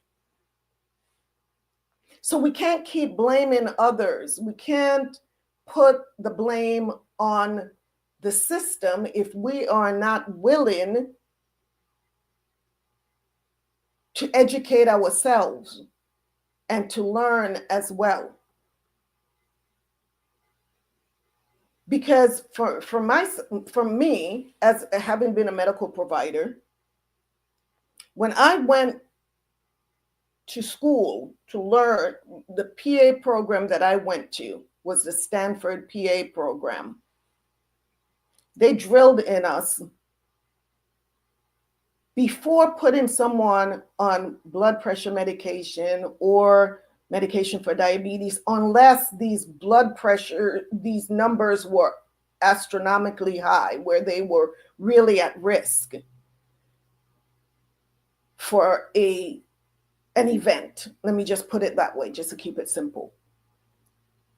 So we can't keep blaming others. We can't put the blame on the system if we are not willing to educate ourselves and to learn as well. Because for me, as having been a medical provider, When I went to school to learn, the PA program that I went to was the Stanford PA program. They drilled in us, before putting someone on blood pressure medication or medication for diabetes, unless these blood pressure, these numbers were astronomically high, where they were really at risk for an event. Let me just put it that way, just to keep it simple.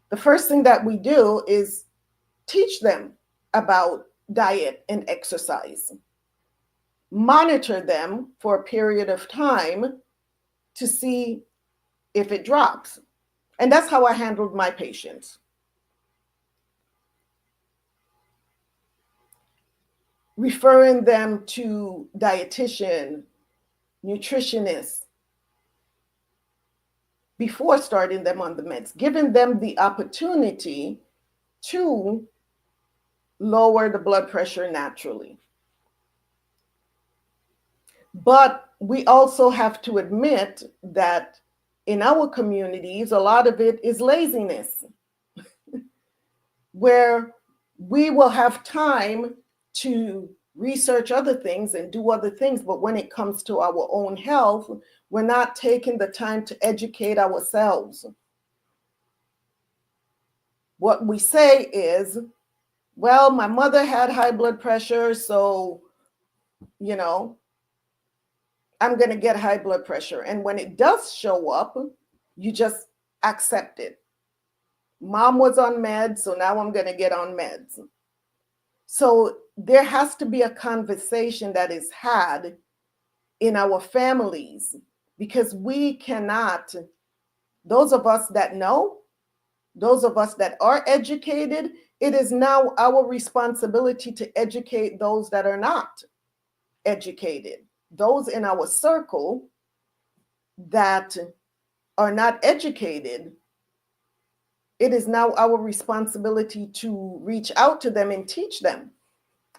The first thing that we do is teach them about diet and exercise. Monitor them for a period of time to see if it drops. And that's how I handled my patients. Referring them to dietitian, nutritionist, before starting them on the meds, giving them the opportunity to lower the blood pressure naturally. But we also have to admit that in our communities, a lot of it is laziness, where we will have time to research other things and do other things, but when it comes to our own health, we're not taking the time to educate ourselves. What we say is, well, my mother had high blood pressure, so, you know, I'm going to get high blood pressure. And when it does show up, you just accept it. Mom was on meds, so now I'm going to get on meds. So there has to be a conversation that is had in our families, because we cannot, those of us that know, those of us that are educated, it is now our responsibility to educate those that are not educated. Those in our circle that are not educated, it is now our responsibility to reach out to them and teach them,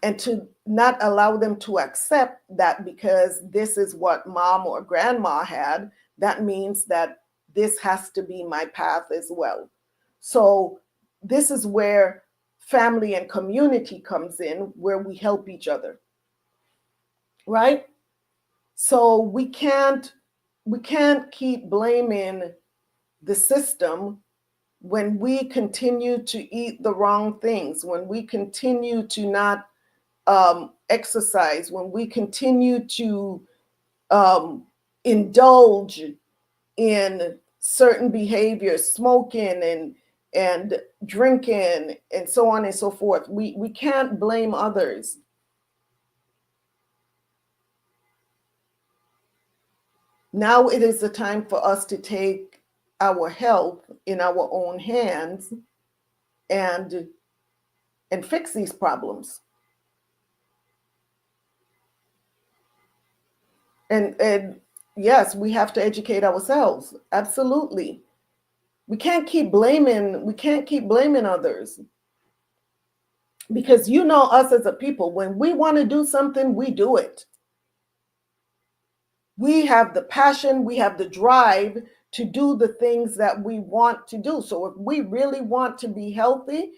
and to not allow them to accept that because this is what mom or grandma had, that means that this has to be my path as well. So this is where family and community comes in, where we help each other, right? So we can't keep blaming the system when we continue to eat the wrong things, when we continue to not exercise, when we continue to indulge in certain behaviors, smoking and drinking and so on and so forth. We can't blame others. Now it is the time for us to take our health in our own hands and fix these problems. And yes, we have to educate ourselves. Absolutely. We can't keep blaming others. Because you know us as a people, when we want to do something, we do it. We have the passion, we have the drive to do the things that we want to do. So if we really want to be healthy,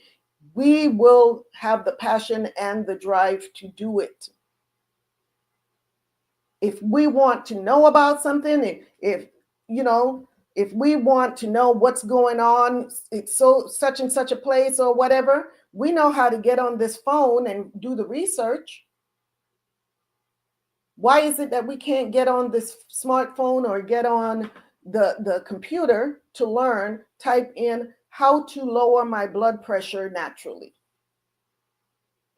we will have the passion and the drive to do it. If we want to know about something, if we want to know what's going on, it's so such and such a place or whatever, we know how to get on this phone and do the research. Why is it that we can't get on this smartphone or get on the computer to learn, type in how to lower my blood pressure naturally?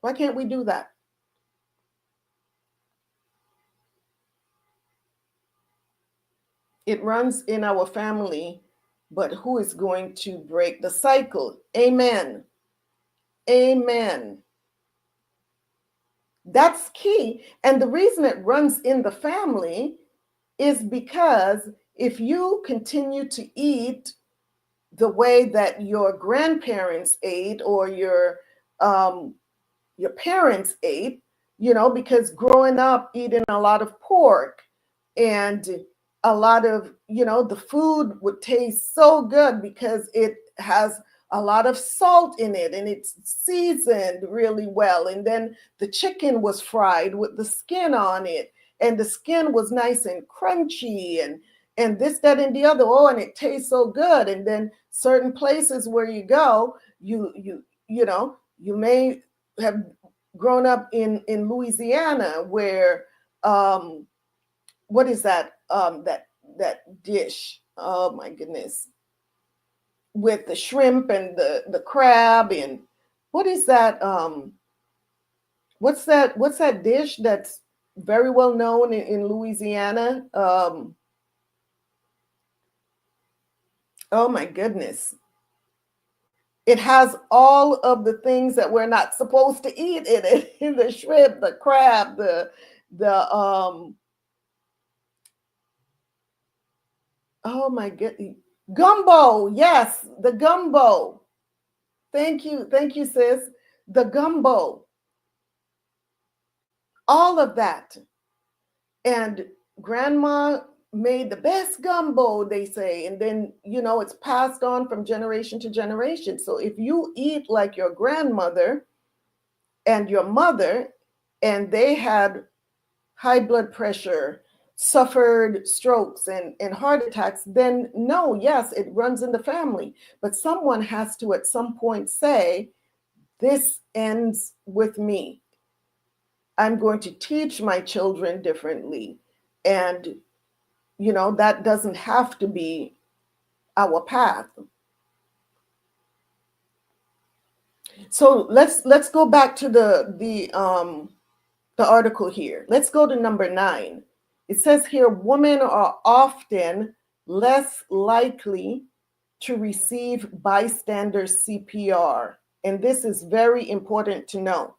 Why can't we do that? It runs in our family, but who is going to break the cycle? Amen. Amen. That's key. And the reason it runs in the family is because if you continue to eat the way that your grandparents ate or your parents ate, because growing up eating a lot of pork, And a lot of, the food would taste so good because it has a lot of salt in it and it's seasoned really well. And then the chicken was fried with the skin on it, and the skin was nice and crunchy, and this, that, and the other. Oh, and it tastes so good. And then certain places where you go, you may have grown up in Louisiana, where what is that that dish? Oh my goodness, with the shrimp and the crab, and what is that? What's that dish that's very well known in Louisiana? Oh my goodness. It has all of the things that we're not supposed to eat in it. The shrimp, the crab, the oh my goodness. Gumbo. Yes, the gumbo. Thank you, sis. The gumbo. All of that. And grandma made the best gumbo, they say. And then, it's passed on from generation to generation. So if you eat like your grandmother and your mother, and they had high blood pressure, suffered strokes and heart attacks, then no, yes, it runs in the family. But someone has to at some point say, this ends with me. I'm going to teach my children differently. And, that doesn't have to be our path. So let's go back to the article here. Let's go to number 9. It says here, women are often less likely to receive bystander CPR. And this is very important to know.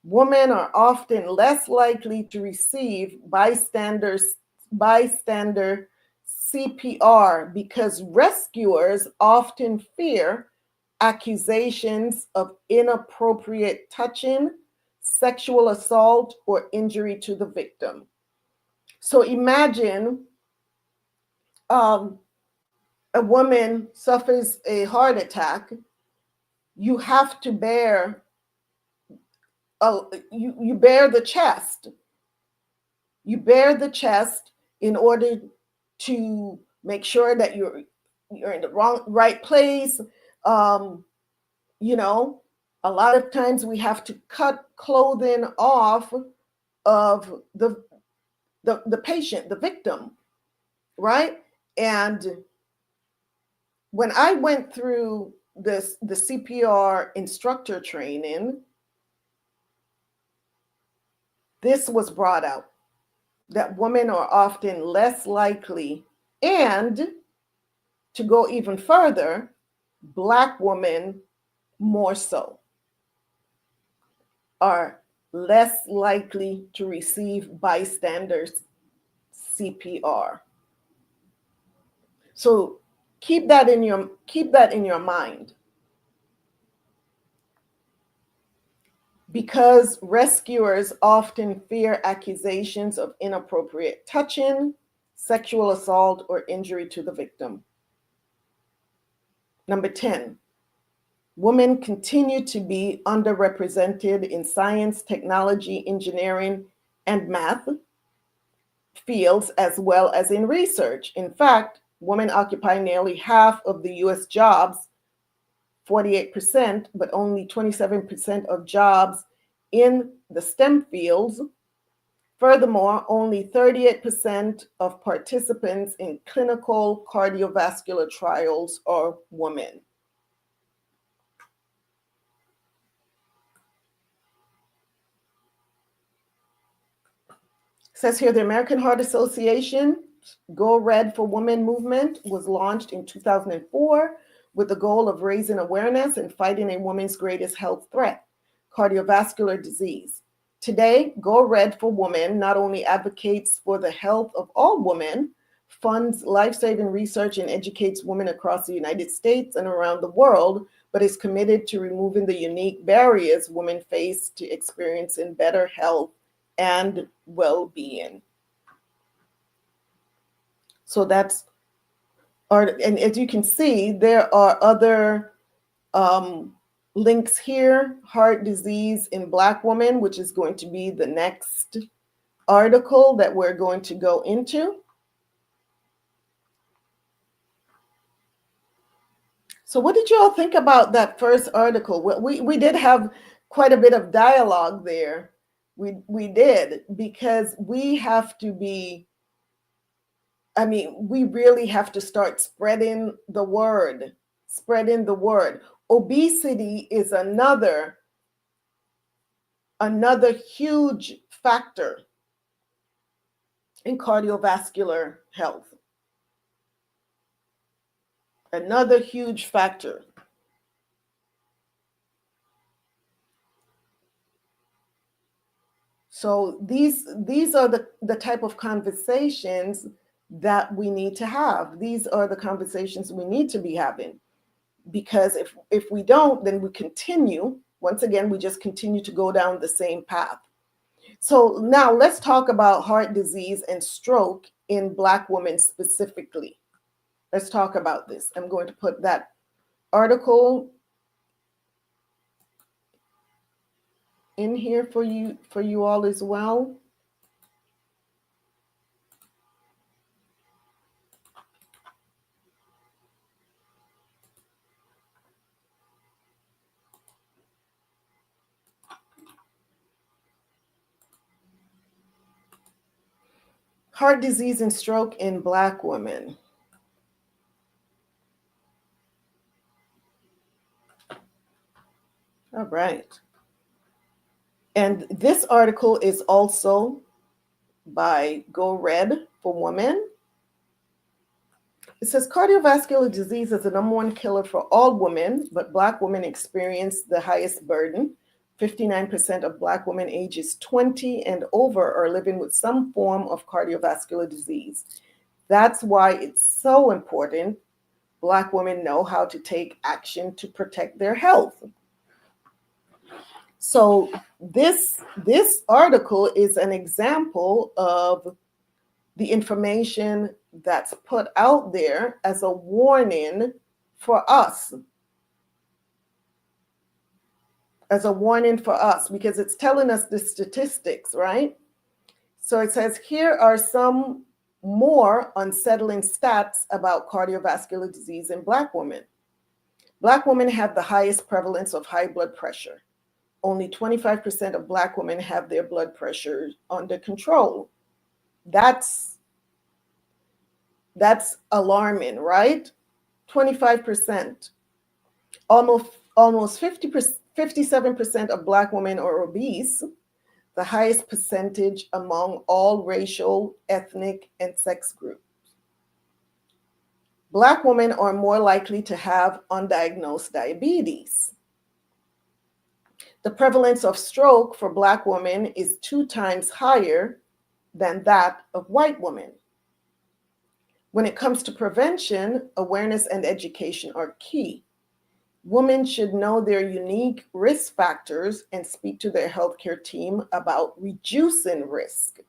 Women are often less likely to receive bystander CPR because rescuers often fear accusations of inappropriate touching, sexual assault, or injury to the victim. So imagine a woman suffers a heart attack. You have to bear you bear the chest. You bear the chest in order to make sure that you're in the right place. A lot of times we have to cut clothing off of the patient, the victim, right? And when I went through the CPR instructor training, this was brought out, that women are often less likely, and to go even further, Black women more so are less likely to receive bystanders CPR. So keep that in your mind. Because rescuers often fear accusations of inappropriate touching, sexual assault, or injury to the victim. Number 10, women continue to be underrepresented in science, technology, engineering, and math fields, as well as in research. In fact, women occupy nearly half of the US jobs, 48%, but only 27% of jobs in the STEM fields. Furthermore, only 38% of participants in clinical cardiovascular trials are women. It says here, the American Heart Association Go Red for Women movement was launched in 2004 with the goal of raising awareness and fighting a woman's greatest health threat, cardiovascular disease. Today, Go Red for Women not only advocates for the health of all women, funds life-saving research and educates women across the United States and around the world, but is committed to removing the unique barriers women face to experiencing better health and well-being. So that's art. And as you can see, there are other links here. Heart disease in Black women, which is going to be the next article that we're going to go into. So what did you all think about that first article? We did have quite a bit of dialogue there. We did, because we have to be, I mean, we really have to start spreading the word, Obesity is another huge factor in cardiovascular health. Another huge factor. So these are the type of conversations that we need to have. These are the conversations we need to be having, because if we don't, then we continue. Once again, we just continue to go down the same path. So now let's talk about heart disease and stroke in Black women specifically. Let's talk about this. I'm going to put that article in here for you all as well. Heart disease and stroke in Black women. All right. And this article is also by Go Red for Women. It says cardiovascular disease is the #1 killer for all women, but Black women experience the highest burden. 59% of Black women ages 20 and over are living with some form of cardiovascular disease. That's why it's so important Black women know how to take action to protect their health. So this article is an example of the information that's put out there as a warning for us. Because it's telling us the statistics, right? So it says, here are some more unsettling stats about cardiovascular disease in Black women. Black women have the highest prevalence of high blood pressure. Only 25% of Black women have their blood pressure under control. That's alarming, right? 25%. Almost 57% of Black women are obese, the highest percentage among all racial, ethnic, and sex groups. Black women are more likely to have undiagnosed diabetes. The prevalence of stroke for Black women is 2 times higher than that of white women. When it comes to prevention, awareness and education are key. Women should know their unique risk factors and speak to their healthcare team about reducing risk.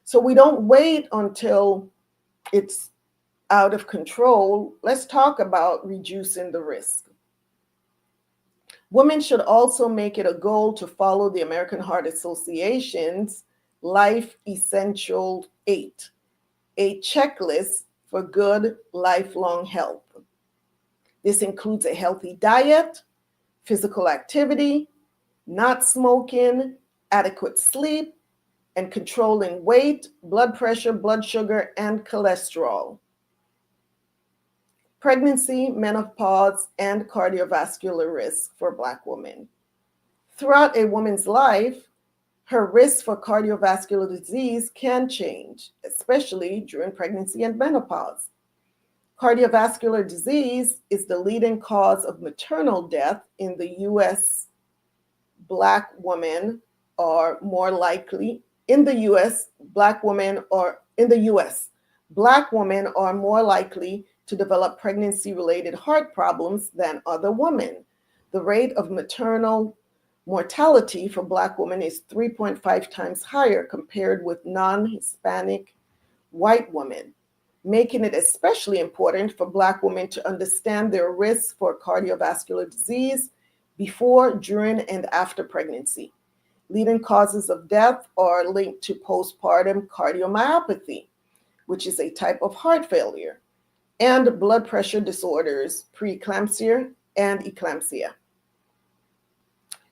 So we don't wait until it's out of control. Let's talk about reducing the risk. Women should also make it a goal to follow the American Heart Association's Life Essential 8, a checklist for good lifelong health. This includes a healthy diet, physical activity, not smoking, adequate sleep, and controlling weight, blood pressure, blood sugar, and cholesterol. Pregnancy, menopause, and cardiovascular risk for Black women. Throughout a woman's life, her risk for cardiovascular disease can change, especially during pregnancy and menopause. Cardiovascular disease is the leading cause of maternal death in the U.S. Black women are more likely, Black women are more likely to develop pregnancy-related heart problems than other women. The rate of maternal mortality for Black women is 3.5 times higher compared with non-Hispanic white women. making it especially important for Black women to understand their risks for cardiovascular disease before, during, and after pregnancy. Leading causes of death are linked to postpartum cardiomyopathy, which is a type of heart failure, and blood pressure disorders, preeclampsia and eclampsia.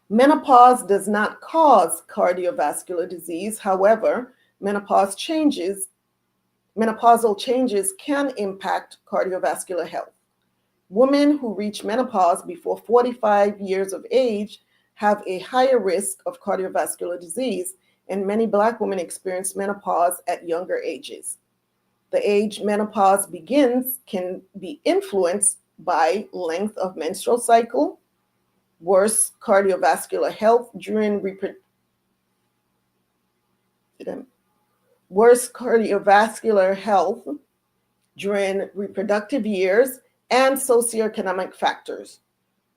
Menopause does not cause cardiovascular disease. However, menopausal changes can impact cardiovascular health. Women who reach menopause before 45 years of age have a higher risk of cardiovascular disease, and many Black women experience menopause at younger ages. The age menopause begins can be influenced by length of menstrual cycle, worse cardiovascular health during reproductive years, and socioeconomic factors.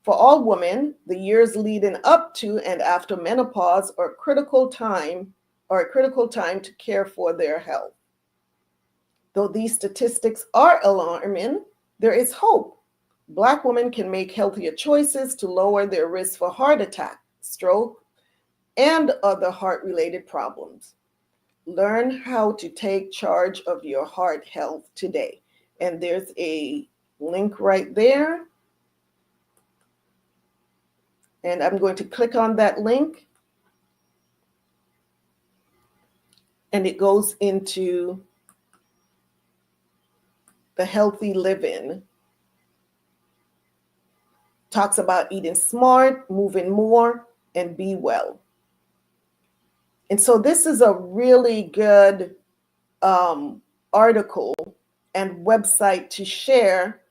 For all women, the years leading up to and after menopause are a critical time to care for their health. Though these statistics are alarming, there is hope. Black women can make healthier choices to lower their risk for heart attack, stroke, and other heart-related problems. Learn how to take charge of your heart health today. And there's a link right there. And I'm going to click on that link. And it goes into the healthy living. Talks about eating smart, moving more, and be well. And so this is a really good article and website to share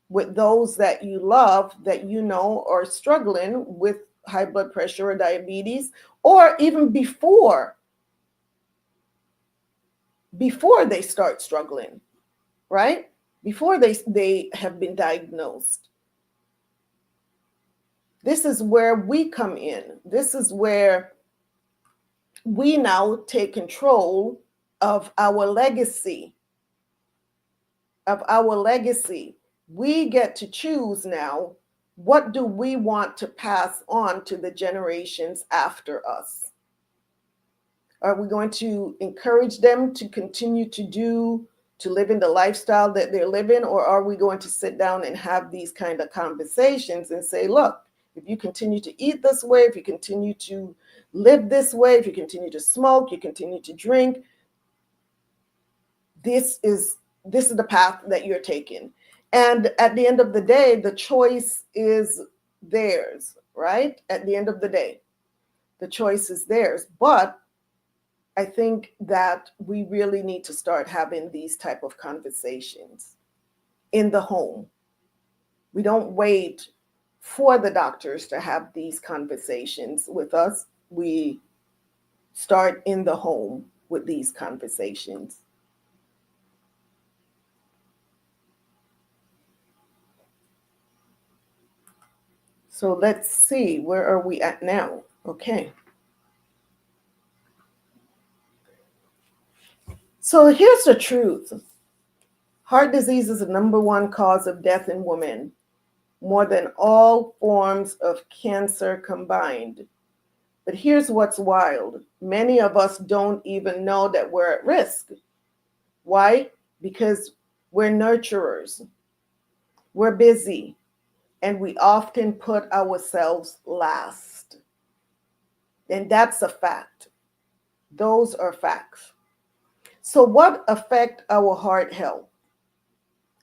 with those that you love, that you know are struggling with high blood pressure or diabetes, or even before they start struggling, right? Before they have been diagnosed. This is where we come in. This is where we now take control of our legacy. We get to choose now, what do we want to pass on to the generations after us? Are we going to encourage them to continue to live in the lifestyle that they're living, or are we going to sit down and have these kind of conversations and say, look, if you continue to eat this way, if you continue to live this way, if you continue to smoke, you continue to drink, this is the path that you're taking. And at the end of the day, the choice is theirs, right? At the end of the day, the choice is theirs. But I think that we really need to start having these type of conversations in the home. We don't wait for the doctors to have these conversations with us. We start in the home with these conversations. So let's see, where are we at now? Okay. So here's the truth. Heart disease is the #1 cause of death in women, more than all forms of cancer combined. But here's what's wild. Many of us don't even know that we're at risk. Why? Because we're nurturers. We're busy. And we often put ourselves last. And that's a fact. Those are facts. So what affect our heart health?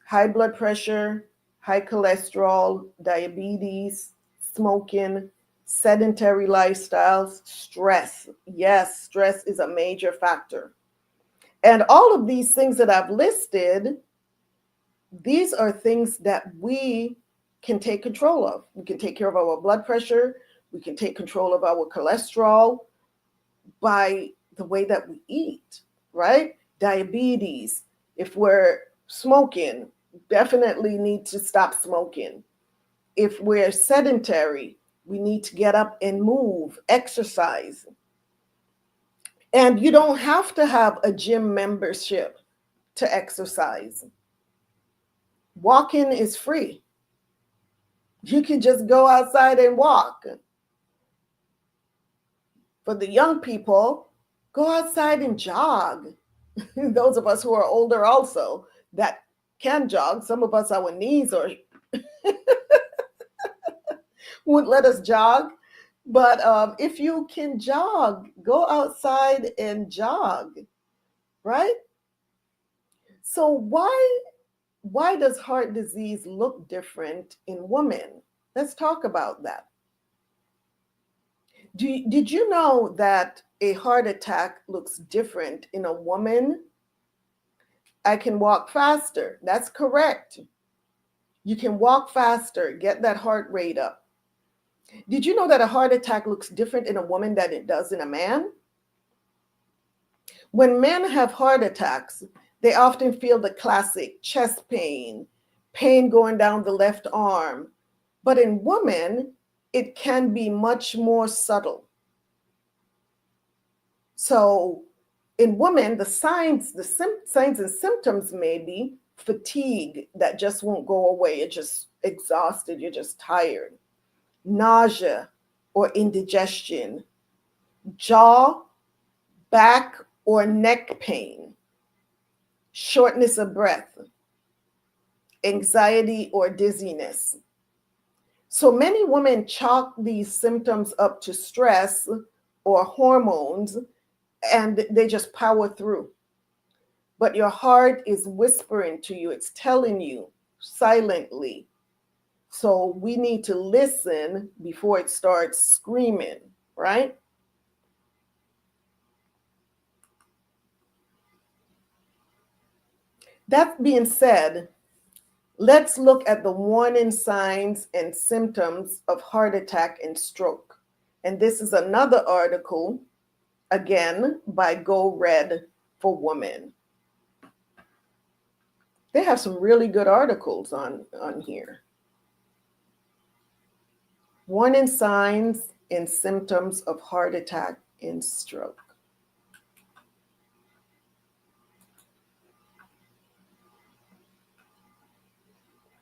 High blood pressure, high cholesterol, diabetes, smoking, sedentary lifestyles, stress. Yes, stress is a major factor. And all of these things that I've listed, these are things that we can take control of. We can take care of our blood pressure. We can take control of our cholesterol by the way that we eat, right? Diabetes. If we're smoking, definitely need to stop smoking. If we're sedentary, we need to get up and move, exercise. And you don't have to have a gym membership to exercise. Walking is free. You can just go outside and walk. For the young people, go outside and jog. Those of us who are older also that can jog, some of us, our knees or wouldn't let us jog. But if you can jog, go outside and jog, right? So why does heart disease look different in women? Let's talk about that. Did you know that a heart attack looks different in a woman? I can walk faster. That's correct. You can walk faster, get that heart rate up. Did you know that a heart attack looks different in a woman than it does in a man? When men have heart attacks, they often feel the classic chest pain, pain going down the left arm. But in women, it can be much more subtle. So in women, the signs and symptoms may be fatigue that just won't go away. You're just exhausted. You're just tired. Nausea or indigestion, jaw, back, or neck pain, shortness of breath, anxiety or dizziness. So many women chalk these symptoms up to stress or hormones, and they just power through. But your heart is whispering to you, it's telling you silently. So we need to listen before it starts screaming, right? That being said, let's look at the warning signs and symptoms of heart attack and stroke. And this is another article, again, by Go Red for Women. They have some really good articles on here. Warning signs and symptoms of heart attack and stroke.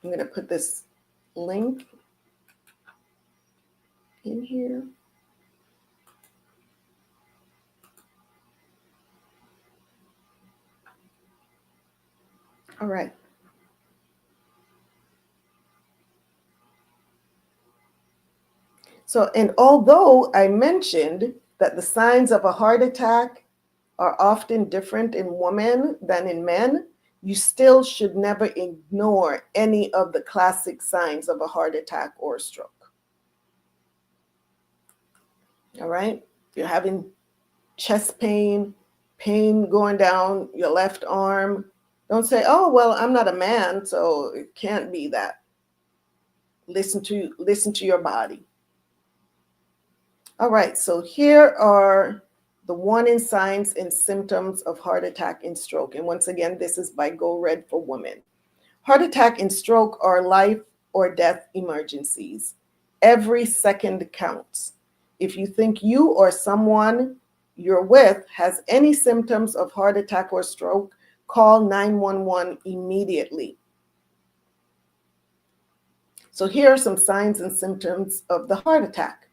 I'm going to put this link in here. All right. So, and although I mentioned that the signs of a heart attack are often different in women than in men, you still should never ignore any of the classic signs of a heart attack or stroke. All right? You're having chest pain, pain going down your left arm. Don't say, oh, well, I'm not a man, so it can't be that. Listen to your body. All right, so here are the warning signs and symptoms of heart attack and stroke. And once again, this is by Go Red for Women. Heart attack and stroke are life or death emergencies. Every second counts. If you think you or someone you're with has any symptoms of heart attack or stroke, call 911 immediately. So here are some signs and symptoms of the heart attack.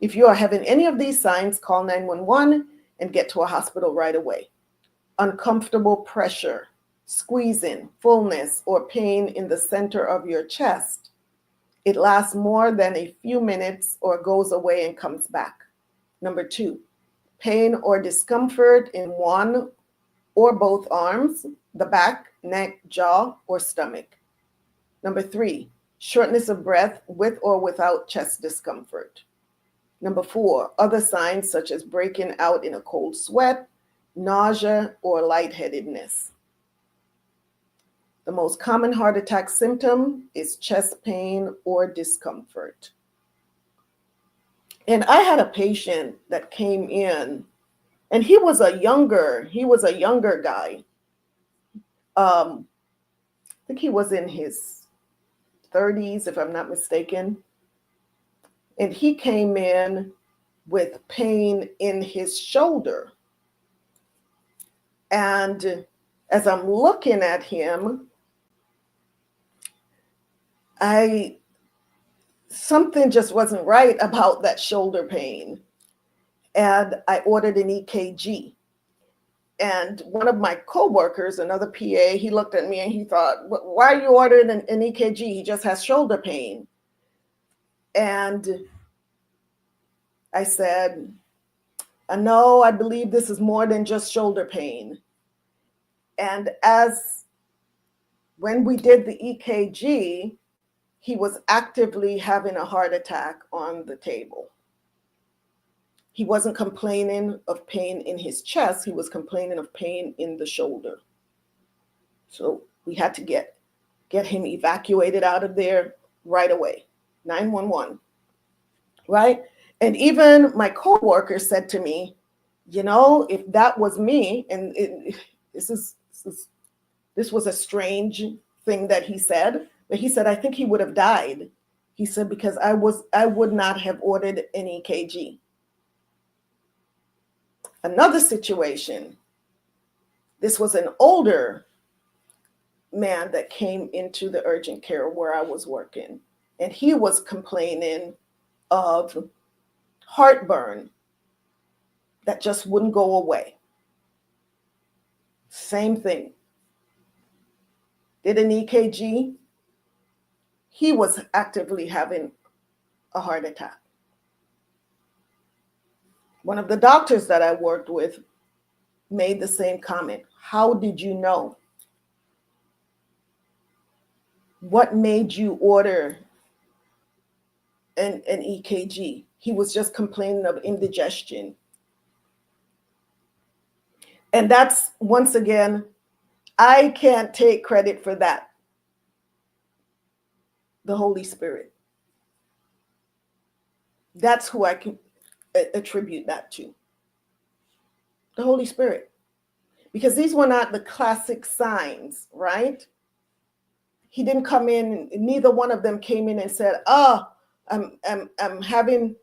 If you are having any of these signs, call 911 and get to a hospital right away. Uncomfortable pressure, squeezing, fullness, or pain in the center of your chest. It lasts more than a few minutes or goes away and comes back. Number 2, pain or discomfort in one or both arms, the back, neck, jaw, or stomach. Number 3, shortness of breath with or without chest discomfort. Number 4, other signs such as breaking out in a cold sweat, nausea, or lightheadedness. The most common heart attack symptom is chest pain or discomfort. And I had a patient that came in, and he was a younger guy. I think he was in his 30s, if I'm not mistaken. And he came in with pain in his shoulder. And As I'm looking at him, something just wasn't right about that shoulder pain. And I ordered an EKG. And one of my coworkers, another PA, he looked at me and he thought, why are you ordering an EKG? He just has shoulder pain. And I said, no, I believe this is more than just shoulder pain. And when we did the EKG, he was actively having a heart attack on the table. He wasn't complaining of pain in his chest. He was complaining of pain in the shoulder. So we had to get him evacuated out of there right away. 911, right? And even my coworker said to me, if that was me, and this was a strange thing that he said, but he said, I think he would have died. He said, because I would not have ordered an EKG. Another situation, this was an older man that came into the urgent care where I was working, and he was complaining of heartburn that just wouldn't go away. Same thing. Did an EKG. He was actively having a heart attack. One of the doctors that I worked with made the same comment. How did you know? What made you order an EKG? He was just complaining of indigestion. And that's, once again, I can't take credit for that. The Holy Spirit. That's who I can attribute that to. The Holy Spirit. Because these were not the classic signs, right? He didn't come in, neither one of them came in and said, I'm having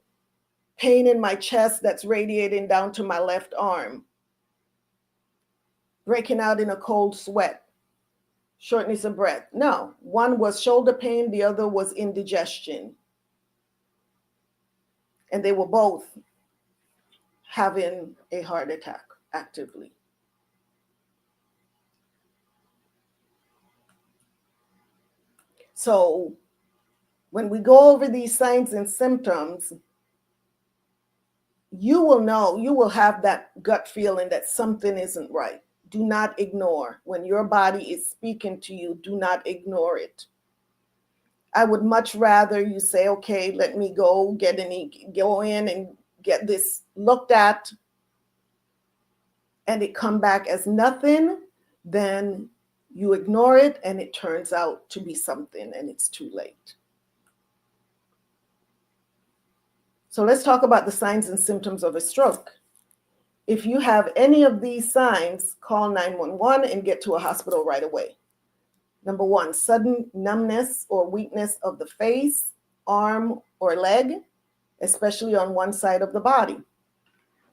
pain in my chest that's radiating down to my left arm. Breaking out in a cold sweat. Shortness of breath. No, one was shoulder pain, the other was indigestion. And they were both having a heart attack actively. So when we go over these signs and symptoms, you will know, you will have that gut feeling that something isn't right. Do not ignore. When your body is speaking to you, do not ignore it. I would much rather you say, okay, let me go in and get this looked at, and it come back as nothing, then you ignore it and it turns out to be something and it's too late. So let's talk about the signs and symptoms of a stroke. If you have any of these signs, call 911 and get to a hospital right away. Number one, sudden numbness or weakness of the face, arm, or leg, especially on one side of the body.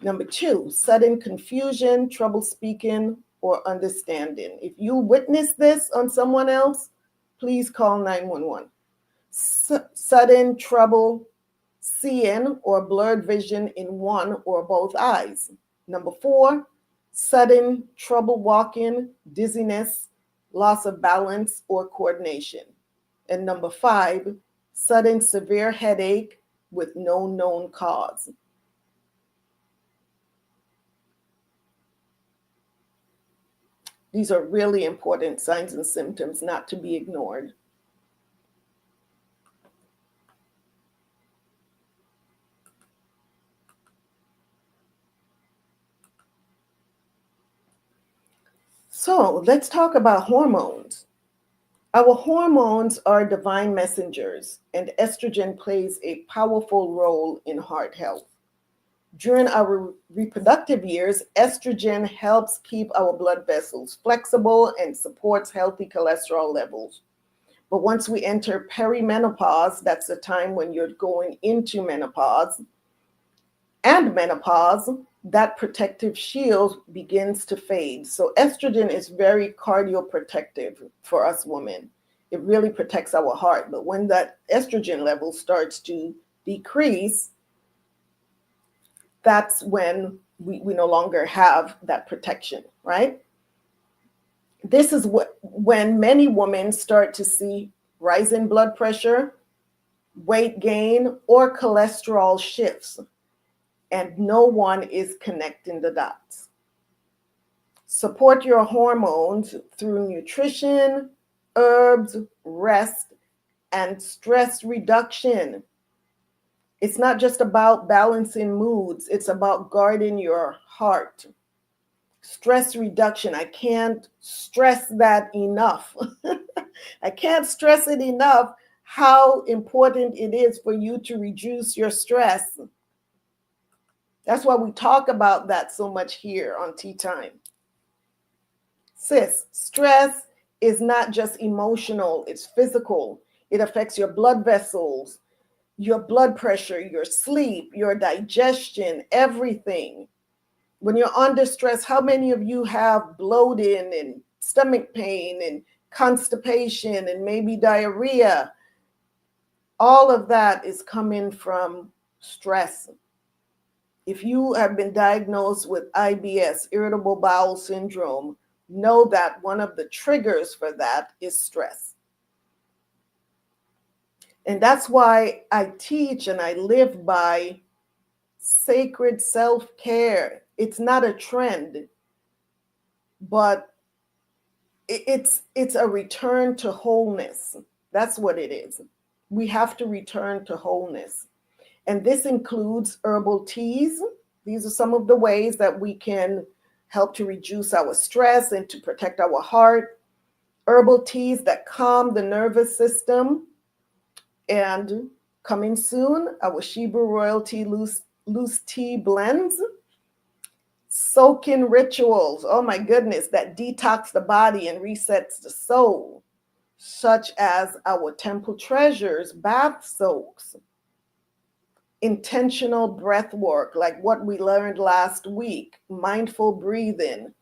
Number two, sudden confusion, trouble speaking or understanding. If you witness this on someone else, please call 911. Sudden trouble seeing or blurred vision in one or both eyes. Number four, sudden trouble walking, dizziness, loss of balance or coordination. And number five, sudden severe headache with no known cause. These are really important signs and symptoms not to be ignored. So let's talk about hormones. Our hormones are divine messengers, and estrogen plays a powerful role in heart health. During our reproductive years, estrogen helps keep our blood vessels flexible and supports healthy cholesterol levels. But once we enter perimenopause, that's the time when you're going into menopause, and menopause, that protective shield begins to fade. So estrogen is very cardioprotective for us women. It really protects our heart. But when that estrogen level starts to decrease, that's when we no longer have that protection, right? This is when many women start to see rising blood pressure, weight gain, or cholesterol shifts, and no one is connecting the dots. Support your hormones through nutrition, herbs, rest, and stress reduction. It's not just about balancing moods, it's about guarding your heart. Stress reduction, I can't stress that enough. I can't stress it enough how important it is for you to reduce your stress. That's why we talk about that so much here on Tea Time. Sis, stress is not just emotional, it's physical. It affects your blood vessels, your blood pressure, your sleep, your digestion, everything. When you're under stress, how many of you have bloating and stomach pain and constipation and maybe diarrhea? All of that is coming from stress. If you have been diagnosed with IBS, irritable bowel syndrome, know that one of the triggers for that is stress. And that's why I teach and I live by sacred self-care. It's not a trend, but it's a return to wholeness. That's what it is. We have to return to wholeness. And this includes herbal teas. These are some of the ways that we can help to reduce our stress and to protect our heart. Herbal teas that calm the nervous system. And coming soon, our Shebrew Royalty loose tea blends. Soaking rituals, oh my goodness, that detox the body and resets the soul, such as our temple treasures, bath soaks. Intentional breath work, like what we learned last week, mindful breathing,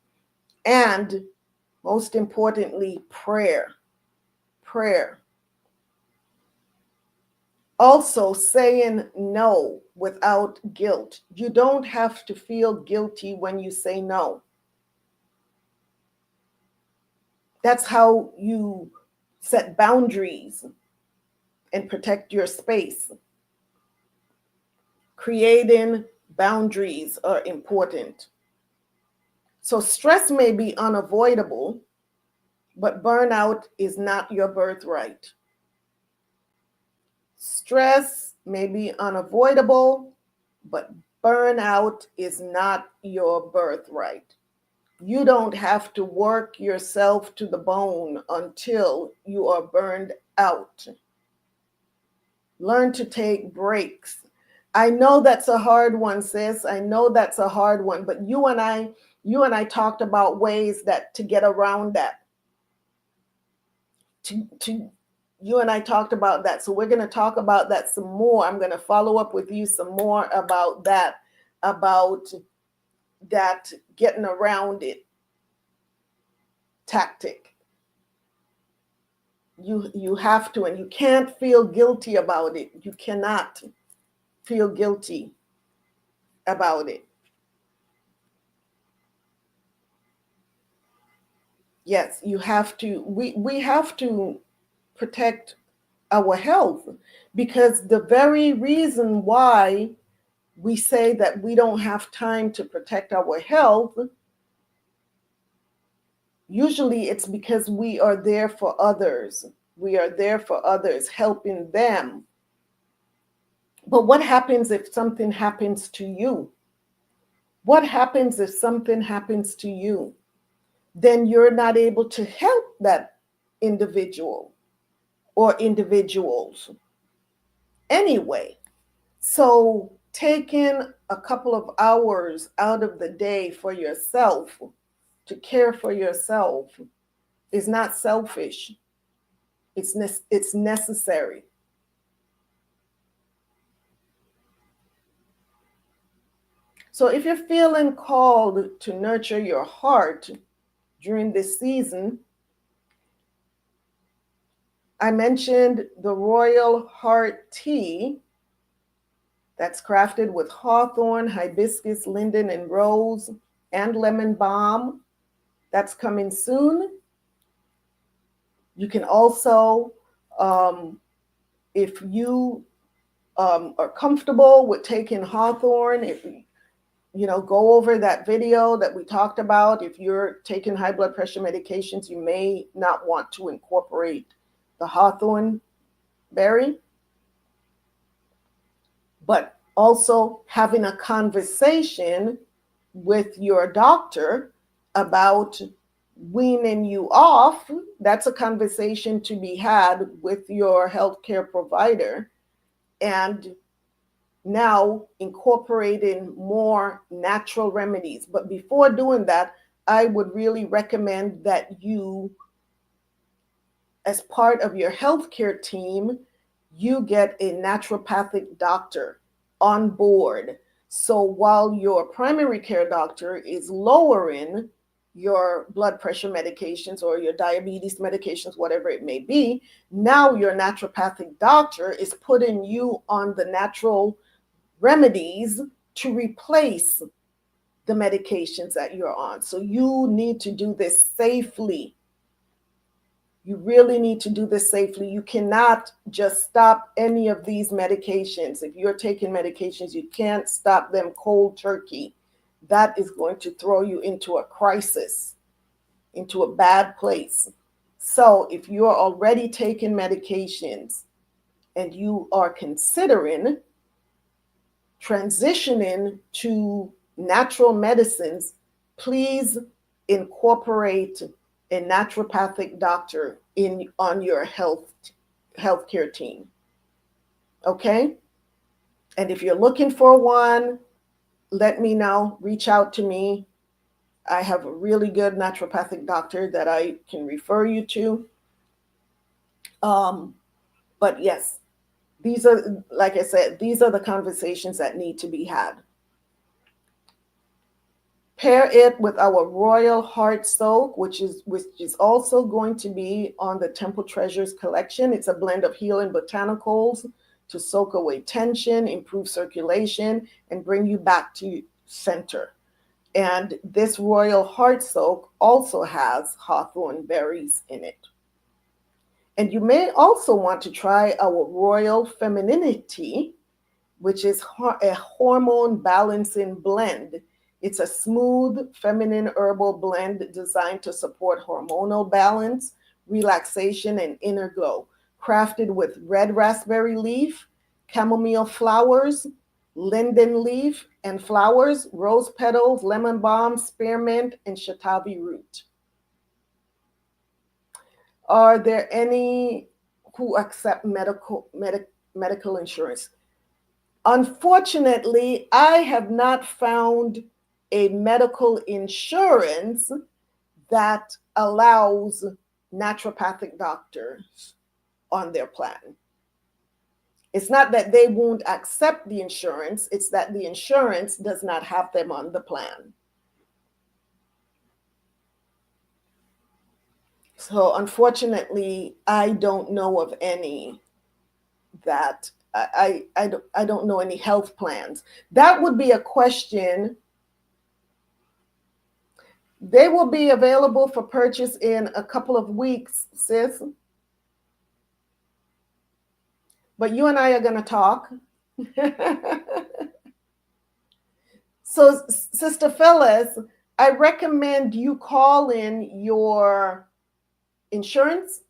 and most importantly, prayer. Prayer. Also, saying no without guilt. You don't have to feel guilty when you say no. That's how you set boundaries and protect your space. Creating boundaries are important. So stress may be unavoidable, but burnout is not your birthright. Stress may be unavoidable, but burnout is not your birthright. You don't have to work yourself to the bone until you are burned out. Learn to take breaks. I know that's a hard one, sis. I know that's a hard one, but you and I talked about ways that to get around that. You and I talked about that. So we're going to talk about that some more. I'm going to follow up with you some more about that getting around it tactic. You have to, and you can't feel guilty about it. You cannot feel guilty about it. Yes, you have to, we have to protect our health, because the very reason why we say that we don't have time to protect our health, usually it's because we are there for others. We are there for others, helping them. But what happens if something happens to you? What happens if something happens to you? Then you're not able to help that individual or individuals anyway. So taking a couple of hours out of the day for yourself, to care for yourself, is not selfish. It's necessary. So if you're feeling called to nurture your heart during this season, I mentioned the Royal Heart Tea that's crafted with hawthorn, hibiscus, linden, and rose, and lemon balm. That's coming soon. You can also, if you are comfortable with taking hawthorn, if you know, go over that video that we talked about. If you're taking high blood pressure medications, you may not want to incorporate the hawthorn berry, but also having a conversation with your doctor about weaning you off. That's a conversation to be had with your healthcare provider, and now incorporating more natural remedies. But before doing that, I would really recommend that you, as part of your healthcare team, you get a naturopathic doctor on board. So while your primary care doctor is lowering your blood pressure medications or your diabetes medications, whatever it may be, now your naturopathic doctor is putting you on the natural remedies to replace the medications that you're on. So you need to do this safely. You really need to do this safely. You cannot just stop any of these medications. If you're taking medications, you can't stop them cold turkey. That is going to throw you into a crisis, into a bad place. So if you're already taking medications and you are considering transitioning to natural medicines, please incorporate a naturopathic doctor on your healthcare team. Okay? And if you're looking for one, let me know. Reach out to me. I have a really good naturopathic doctor that I can refer you to. But yes, these are, like I said, these are the conversations that need to be had. Pair it with our Royal Heart Soak, which is also going to be on the Temple Treasures collection. It's a blend of healing botanicals to soak away tension, improve circulation, and bring you back to center. And this Royal Heart Soak also has hawthorn berries in it. And you may also want to try our Royal Femininity, which is a hormone balancing blend. It's a smooth, feminine herbal blend designed to support hormonal balance, relaxation, and inner glow. Crafted with red raspberry leaf, chamomile flowers, linden leaf and flowers, rose petals, lemon balm, spearmint, and shiitake root. Are there any who accept medical insurance? Unfortunately, I have not found a medical insurance that allows naturopathic doctors on their plan. It's not that they won't accept the insurance, it's that the insurance does not have them on the plan. So unfortunately, I don't know of any that I don't know any health plans. That would be a question. They will be available for purchase in a couple of weeks, sis. But you and I are going to talk. So, Sister Phyllis, I recommend you call in your insurance,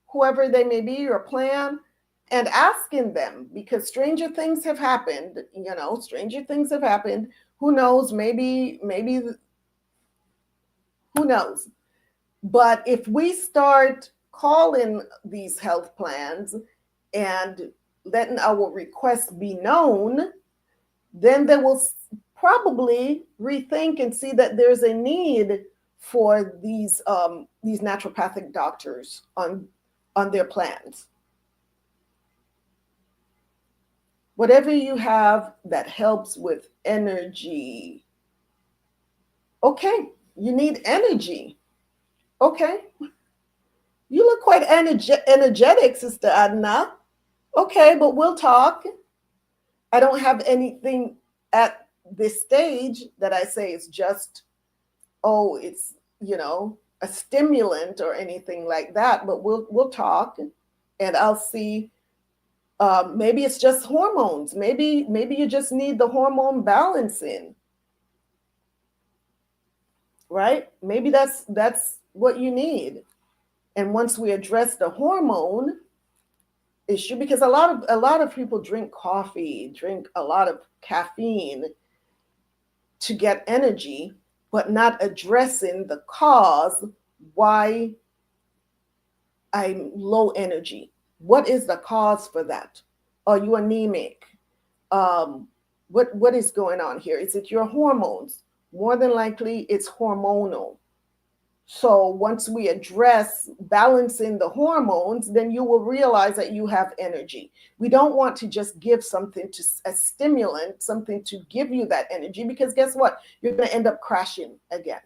whoever they may be, your plan, and asking them, because stranger things have happened. You know, stranger things have happened. Who knows? Maybe, who knows? But if we start calling these health plans and letting our requests be known, then they will probably rethink and see that there's a need for these naturopathic doctors on their plans. Whatever you have that helps with energy. Okay, you need energy. Okay. You look quite energetic, Sister Adna. Okay, but we'll talk. I don't have anything at this stage that I say is just, oh, it's, a stimulant or anything like that, but we'll talk and I'll see. Maybe it's just hormones. Maybe you just need the hormone balancing, right? Maybe that's what you need. And once we address the hormone issue, because a lot of people drink coffee, drink a lot of caffeine to get energy, but not addressing the cause why I'm low energy. What is the cause for that? Are you anemic? What is going on here? Is it your hormones? More than likely, it's hormonal. So once we address balancing the hormones, then you will realize that you have energy. We don't want to just give something to a stimulant, something to give you that energy, because guess what? You're going to end up crashing again.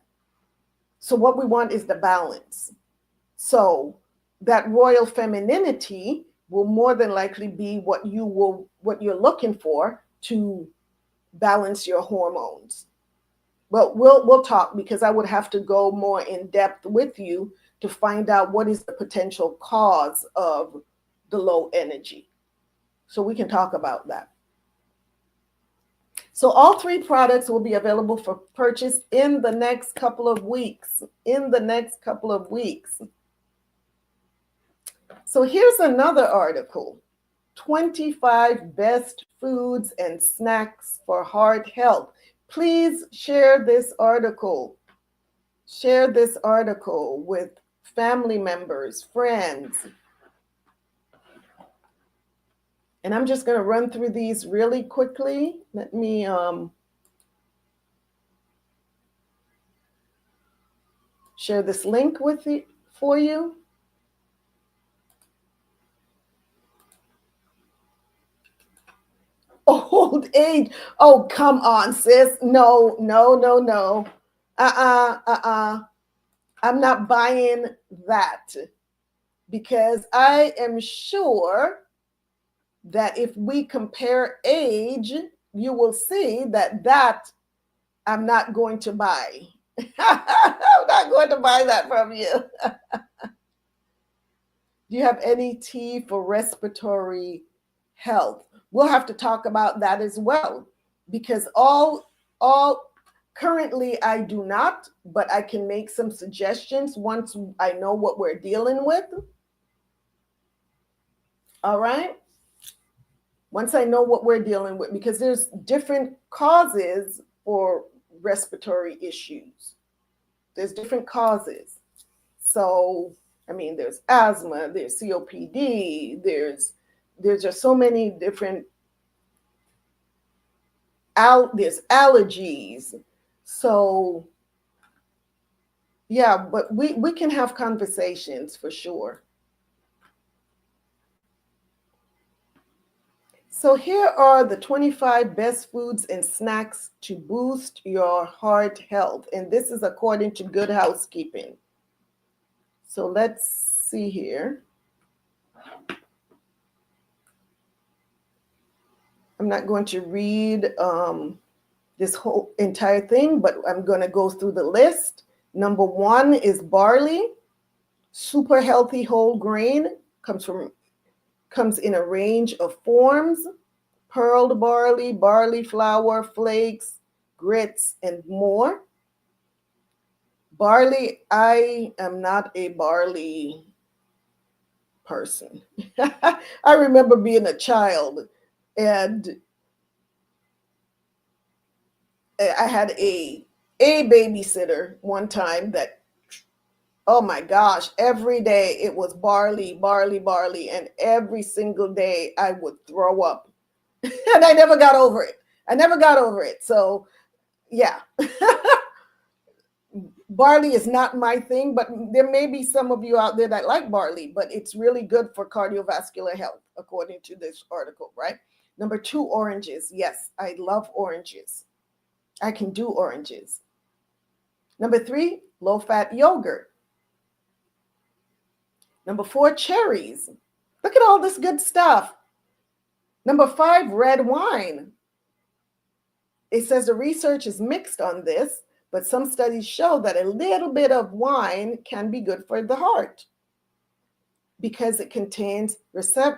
So what we want is the balance. So that royal femininity will more than likely be what you're looking for to balance your hormones. But we'll talk, because I would have to go more in depth with you to find out what is the potential cause of the low energy. So we can talk about that. So all 3 products will be available for purchase in the next couple of weeks. So here's another article. 25 best foods and snacks for heart health. Please share this article. Share this article with family members, friends. And I'm just going to run through these really quickly. Let me share this link for you. Old age. Oh, come on, sis. No. I'm not buying that, because I am sure that if we compare age, you will see that I'm not going to buy. I'm not going to buy that from you. Do you have any tea for respiratory health? We'll have to talk about that as well, because all currently I do not, but I can make some suggestions once I know what we're dealing with. All right. Once I know what we're dealing with, because there's different causes for respiratory issues. There's different causes. So, I mean, there's asthma, there's COPD, there's just so many different, there's allergies. So yeah, but we can have conversations for sure. So here are the 25 best foods and snacks to boost your heart health. And this is according to Good Housekeeping. So let's see here. I'm not going to read this whole entire thing, but I'm going to go through the list. Number 1 is barley, super healthy whole grain, comes in a range of forms: pearled barley, barley flour, flakes, grits, and more. Barley, I am not a barley person. I remember being a child, and I had a babysitter one time that, oh my gosh, every day it was barley, and every single day I would throw up. And I never got over it. So yeah. Barley is not my thing, but there may be some of you out there that like barley, but it's really good for cardiovascular health, according to this article, right? Number 2, oranges. Yes, I love oranges. I can do oranges. Number 3, low-fat yogurt. Number 4, cherries. Look at all this good stuff. Number 5, red wine. It says the research is mixed on this, but some studies show that a little bit of wine can be good for the heart because it contains resveratrol,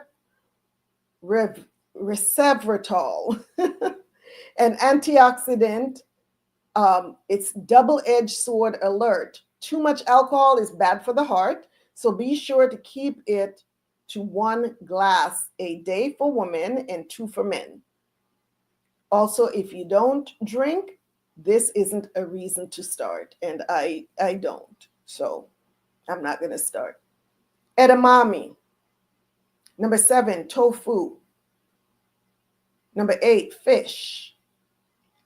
an antioxidant. It's double-edged sword alert. Too much alcohol is bad for the heart, so be sure to keep it to 1 glass a day for women and 2 for men. Also, if you don't drink, this isn't a reason to start, and I don't, so I'm not going to start. Edamame. Number 7, tofu. Number 8, fish.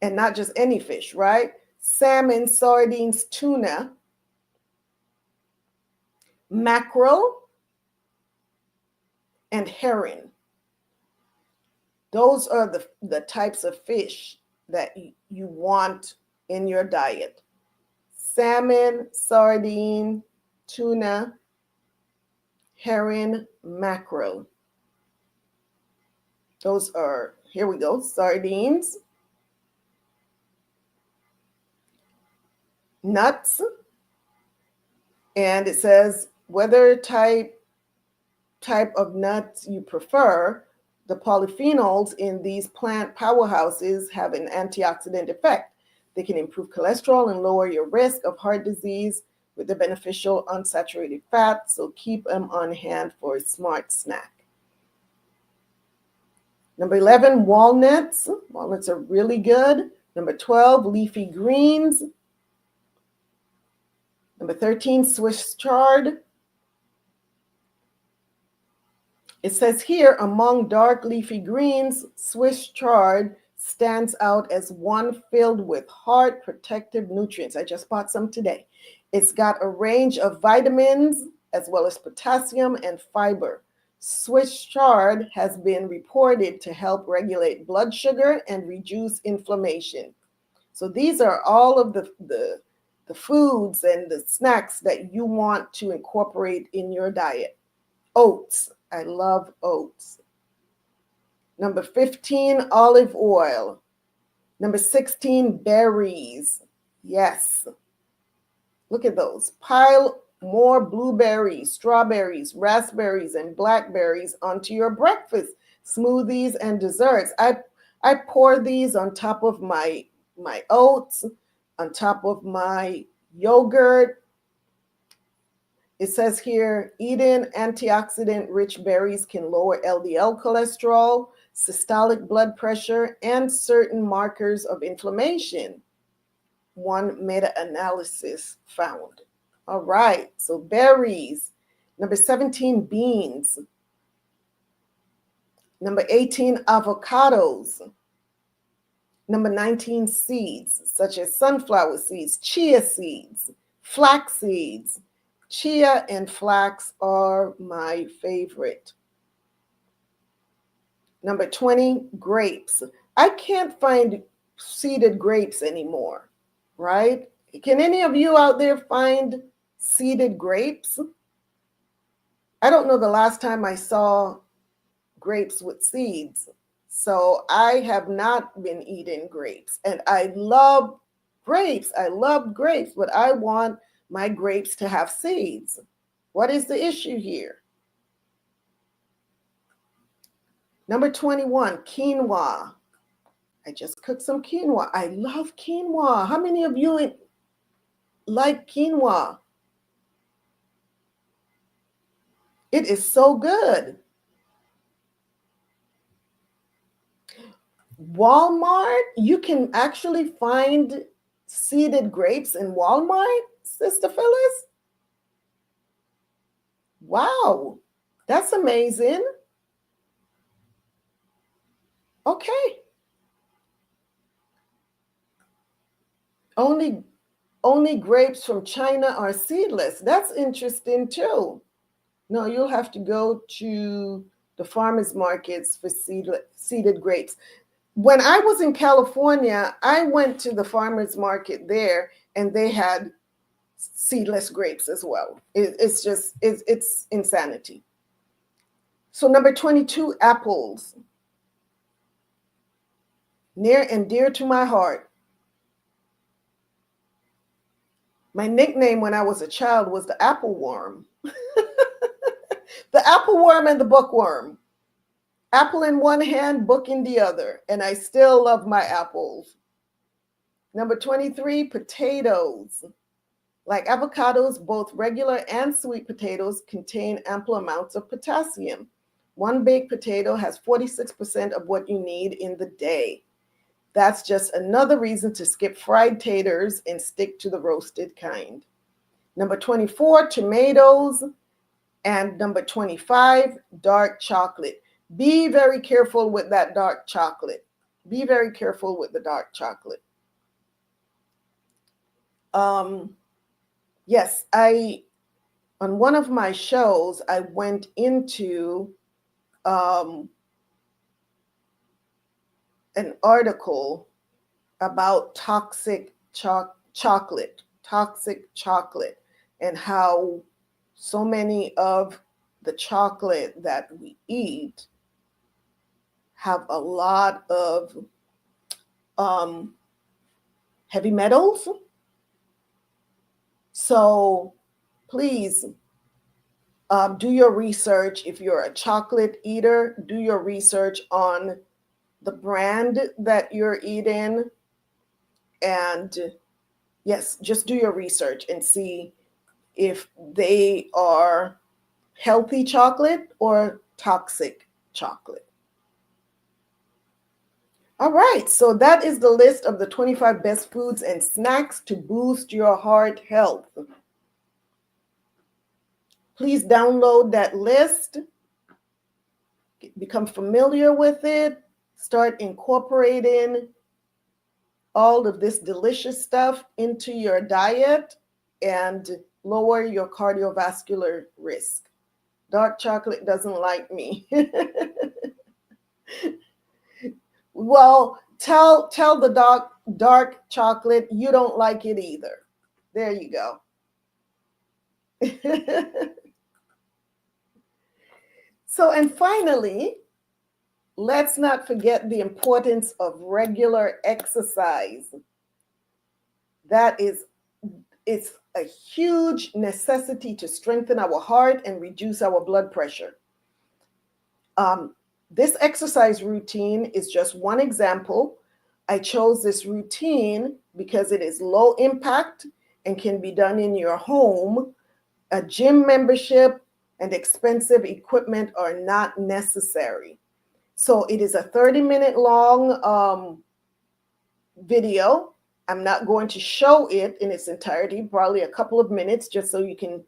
And not just any fish, right? Salmon, sardines, tuna, mackerel, and herring. Those are the types of fish that you want in your diet. Salmon, sardine, tuna, herring, mackerel. Those are, here we go, sardines, nuts, and it says whether type of nuts you prefer. The polyphenols in these plant powerhouses have an antioxidant effect. They can improve cholesterol and lower your risk of heart disease with the beneficial unsaturated fat, so keep them on hand for a smart snack. Number 11, walnuts. Walnuts are really good. Number 12, leafy greens. Number 13, Swiss chard. It says here, among dark leafy greens, Swiss chard stands out as one filled with heart protective nutrients. I just bought some today. It's got a range of vitamins as well as potassium and fiber. Swiss chard has been reported to help regulate blood sugar and reduce inflammation. So these are all of the foods and the snacks that you want to incorporate in your diet. Oats. I love oats. Number 15, olive oil. Number 16, berries. Yes. Look at those. Pile more blueberries, strawberries, raspberries, and blackberries onto your breakfast, smoothies, and desserts. I pour these on top of my oats, on top of my yogurt. It says here, eating antioxidant-rich berries can lower LDL cholesterol, systolic blood pressure, and certain markers of inflammation, one meta-analysis found. All right, so berries. Number 17, beans. Number 18, avocados. Number 19, seeds, such as sunflower seeds, chia seeds, flax seeds. Chia and flax are my favorite. Number 20, grapes. I can't find seeded grapes anymore, right? Can any of you out there find seeded grapes? I don't know the last time I saw grapes with seeds. So I have not been eating grapes. And I love grapes. I love grapes, but I want my grapes to have seeds. What is the issue here? Number 21, quinoa. I just cooked some quinoa. I love quinoa. How many of you like quinoa? It is so good. Walmart, you can actually find seeded grapes in Walmart, Sister Phyllis. Wow, that's amazing. Okay. Only grapes from China are seedless. That's interesting too. No, you'll have to go to the farmers markets for seeded grapes. When I was in California, I went to the farmers market there, and they had seedless grapes as well. It's insanity. So number 22, apples. Near and dear to my heart. My nickname when I was a child was the apple worm. The apple worm and the bookworm. Apple in one hand, book in the other. And I still love my apples. Number 23, potatoes. Like avocados, both regular and sweet potatoes contain ample amounts of potassium. One baked potato has 46% of what you need in the day. That's just another reason to skip fried taters and stick to the roasted kind. Number 24, tomatoes. And number 25, dark chocolate. Be very careful with that dark chocolate. Be very careful with the dark chocolate. Yes, on one of my shows, I went into an article about toxic chocolate, and how so many of the chocolate that we eat have a lot of heavy metals. So please do your research. If you're a chocolate eater, do your research on the brand that you're eating. And yes, just do your research and see if they are healthy chocolate or toxic chocolate. All right, so that is the list of the 25 best foods and snacks to boost your heart health. Please download that list, become familiar with it, start incorporating all of this delicious stuff into your diet, and lower your cardiovascular risk. Dark chocolate doesn't like me. Well, tell the dark chocolate you don't like it either. There you go. So, and finally, let's not forget the importance of regular exercise. It's a huge necessity to strengthen our heart and reduce our blood pressure. This exercise routine is just one example. I chose this routine because it is low impact and can be done in your home. A gym membership and expensive equipment are not necessary. So it is a 30-minute long video. I'm not going to show it in its entirety, probably a couple of minutes, just so you can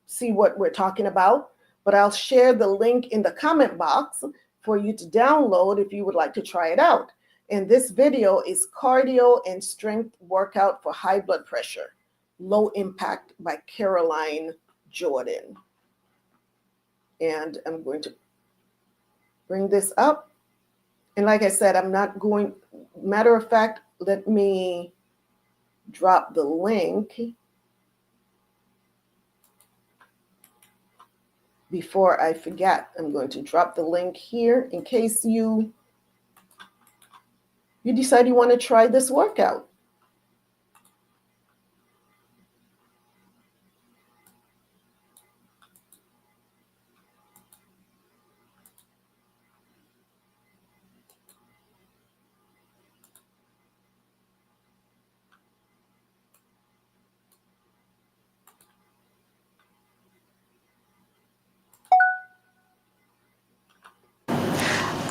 see what we're talking about. But I'll share the link in the comment box for you to download if you would like to try it out. And this video is Cardio and Strength Workout for High Blood Pressure, Low Impact by Caroline Jordan. And I'm going to bring this up. And like I said, I'm not going, matter of fact, let me drop the link before I forget. I'm going to drop the link here in case you decide you want to try this workout.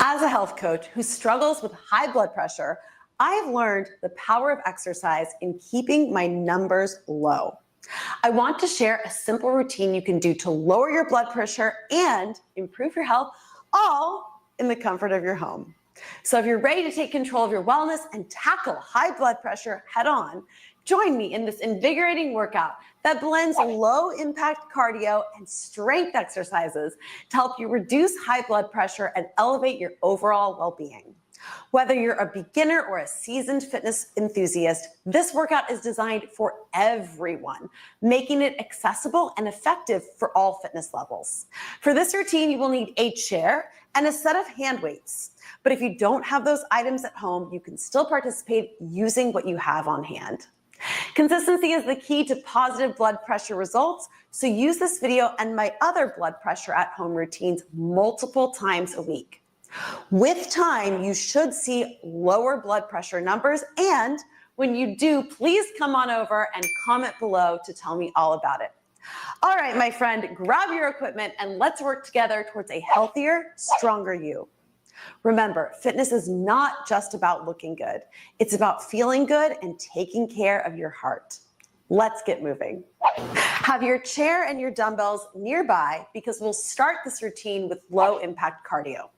As a health coach who struggles with high blood pressure, I have learned the power of exercise in keeping my numbers low. I want to share a simple routine you can do to lower your blood pressure and improve your health, all in the comfort of your home. So if you're ready to take control of your wellness and tackle high blood pressure head on, Join me in this invigorating workout that blends low-impact cardio and strength exercises to help you reduce high blood pressure and elevate your overall well-being. Whether you're a beginner or a seasoned fitness enthusiast, this workout is designed for everyone, making it accessible and effective for all fitness levels. For this routine, you will need a chair and a set of hand weights. But if you don't have those items at home, you can still participate using what you have on hand. Consistency is the key to positive blood pressure results, so use this video and my other blood pressure at home routines multiple times a week. With time, you should see lower blood pressure numbers, and when you do, please come on over and comment below to tell me all about it. All right, my friend, grab your equipment and let's work together towards a healthier, stronger you. Remember, fitness is not just about looking good. It's about feeling good and taking care of your heart. Let's get moving. Have your chair and your dumbbells nearby because we'll start this routine with low impact cardio.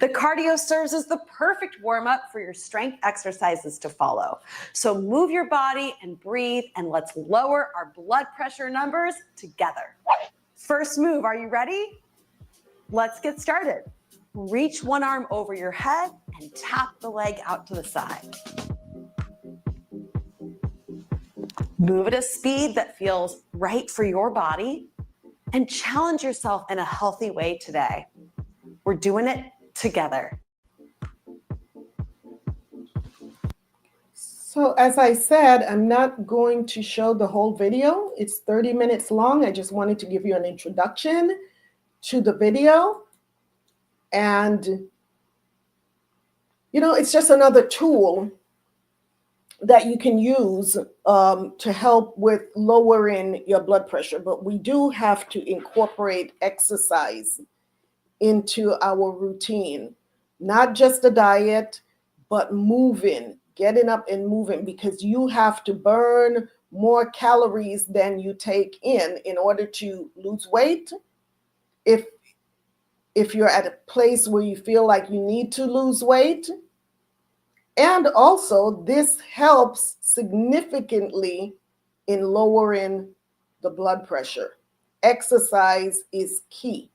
The cardio serves as the perfect warm-up for your strength exercises to follow. So move your body and breathe, and let's lower our blood pressure numbers together. First move, are you ready? Let's get started. Reach one arm over your head and tap the leg out to the side. Move at a speed that feels right for your body and challenge yourself in a healthy way today. We're doing it together. So as I said, I'm not going to show the whole video. It's 30 minutes long. I just wanted to give you an introduction to the video. And, you know, it's just another tool that you can use to help with lowering your blood pressure. But we do have to incorporate exercise into our routine, not just a diet, but moving, getting up and moving, because you have to burn more calories than you take in order to lose weight. If you're at a place where you feel like you need to lose weight. And also this helps significantly in lowering the blood pressure. Exercise is key,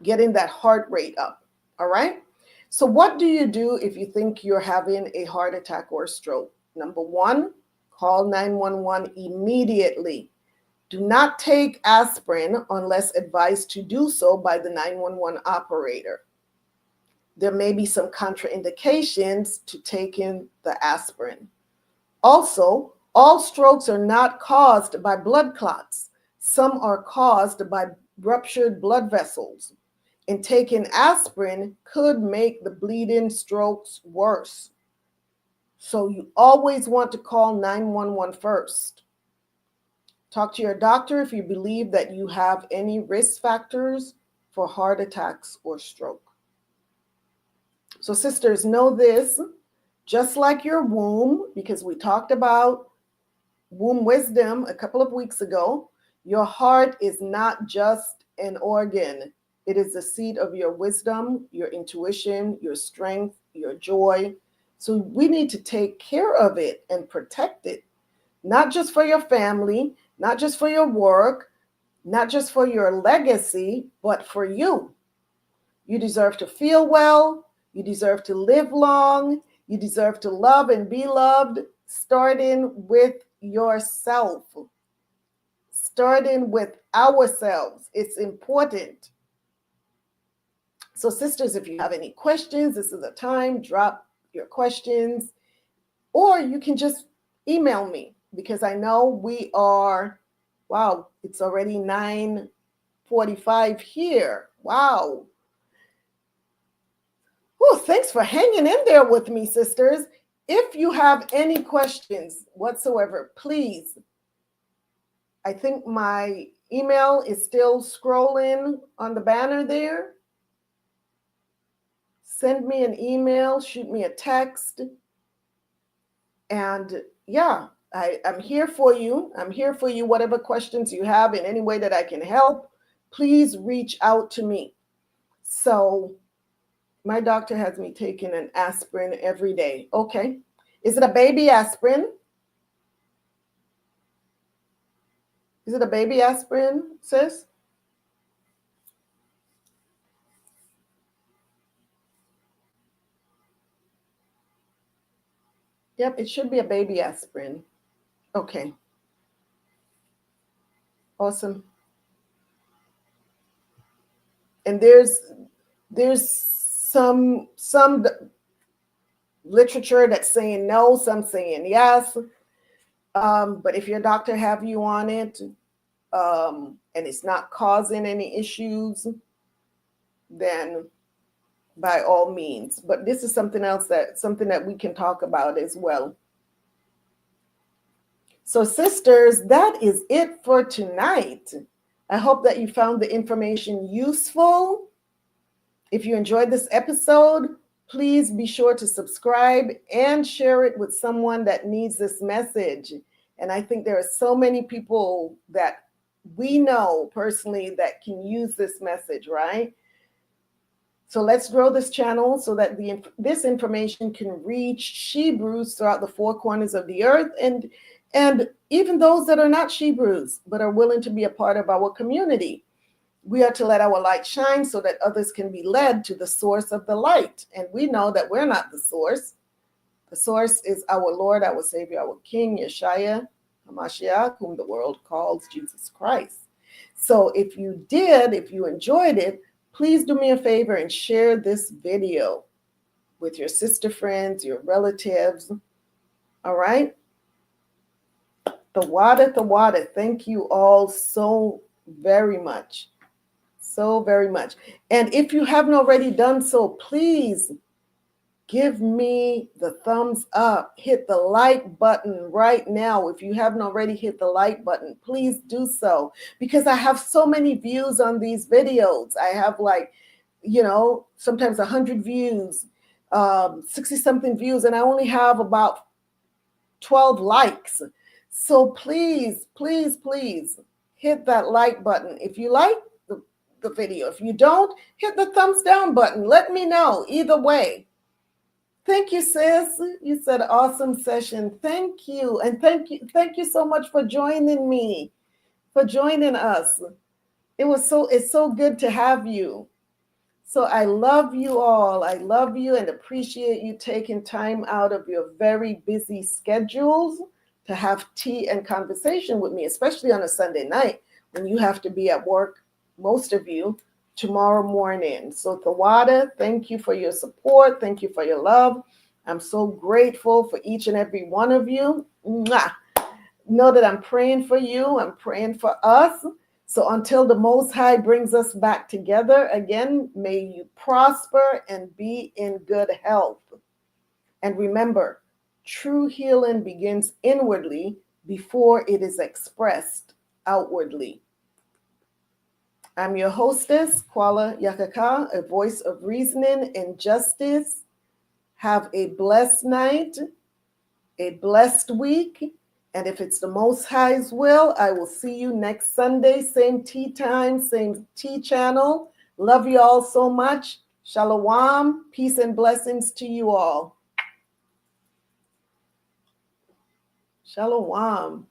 getting that heart rate up, all right? So what do you do if you think you're having a heart attack or stroke? Number one, call 911 immediately. Do not take aspirin unless advised to do so by the 911 operator. There may be some contraindications to taking the aspirin. Also, all strokes are not caused by blood clots. Some are caused by ruptured blood vessels. And taking aspirin could make the bleeding strokes worse. So you always want to call 911 first. Talk to your doctor if you believe that you have any risk factors for heart attacks or stroke. So sisters, know this, just like your womb, because we talked about womb wisdom a couple of weeks ago, your heart is not just an organ. It is the seat of your wisdom, your intuition, your strength, your joy. So we need to take care of it and protect it, not just for your family, not just for your work, not just for your legacy, but for you. You deserve to feel well. You deserve to live long. You deserve to love and be loved, starting with yourself, starting with ourselves. It's important. So sisters, if you have any questions, this is the time, drop your questions, or you can just email me, because I know we are, wow, it's already 9:45 here. Wow. Oh, thanks for hanging in there with me, sisters. If you have any questions whatsoever, please, I think my email is still scrolling on the banner there. Send me an email, shoot me a text. And yeah, I'm here for you. I'm here for you. Whatever questions you have in any way that I can help, please reach out to me. So my doctor has me taking an aspirin every day. Okay. Is it a baby aspirin? Is it a baby aspirin, sis? Yep, it should be a baby aspirin. Okay. Awesome. And there's some literature that's saying no, some saying yes. But if your doctor have you on it, and it's not causing any issues, then by all means. But this is something that we can talk about as well. So sisters, that is it for tonight. I hope that you found the information useful. If you enjoyed this episode, please be sure to subscribe and share it with someone that needs this message. And I think there are so many people that we know personally that can use this message, right? So let's grow this channel so that this information can reach Shebrews throughout the four corners of the earth, and even those that are not Shebrews but are willing to be a part of our community. We are to let our light shine so that others can be led to the source of the light. And we know that we're not the source. The source is our Lord, our Savior, our King, YASHAYA HASHAR, whom the world calls Jesus Christ. So if you enjoyed it, please do me a favor and share this video with your sister friends, your relatives. All right? The water. Thank you all so very much. So very much. And if you haven't already done so, please give me the thumbs up. Hit the like button right now. If you haven't already hit the like button, please do so, because I have so many views on these videos. I have sometimes 100 views, 60 something views, and I only have about 12 likes. So please, please, please hit that like button. If you like the video, if you don't, hit the thumbs down button. Let me know either way. Thank you, sis. You said awesome session. Thank you. And thank you so much for joining me, for joining us. It's so good to have you. So I love you all. I love you and appreciate you taking time out of your very busy schedules to have tea and conversation with me, especially on a Sunday night when you have to be at work, most of you, tomorrow morning. So Tawada, thank you for your support. Thank you for your love. I'm so grateful for each and every one of you. Mwah. Know that I'm praying for you. I'm praying for us. So until the Most High brings us back together again, may you prosper and be in good health. And remember, true healing begins inwardly before it is expressed outwardly. I'm your hostess, Qala Yakachaa, a voice of reasoning and justice. Have a blessed night, a blessed week, and if it's the Most High's will, I will see you next Sunday, same tea time, same tea channel. Love you all so much. Shalom, peace and blessings to you all. Shalom.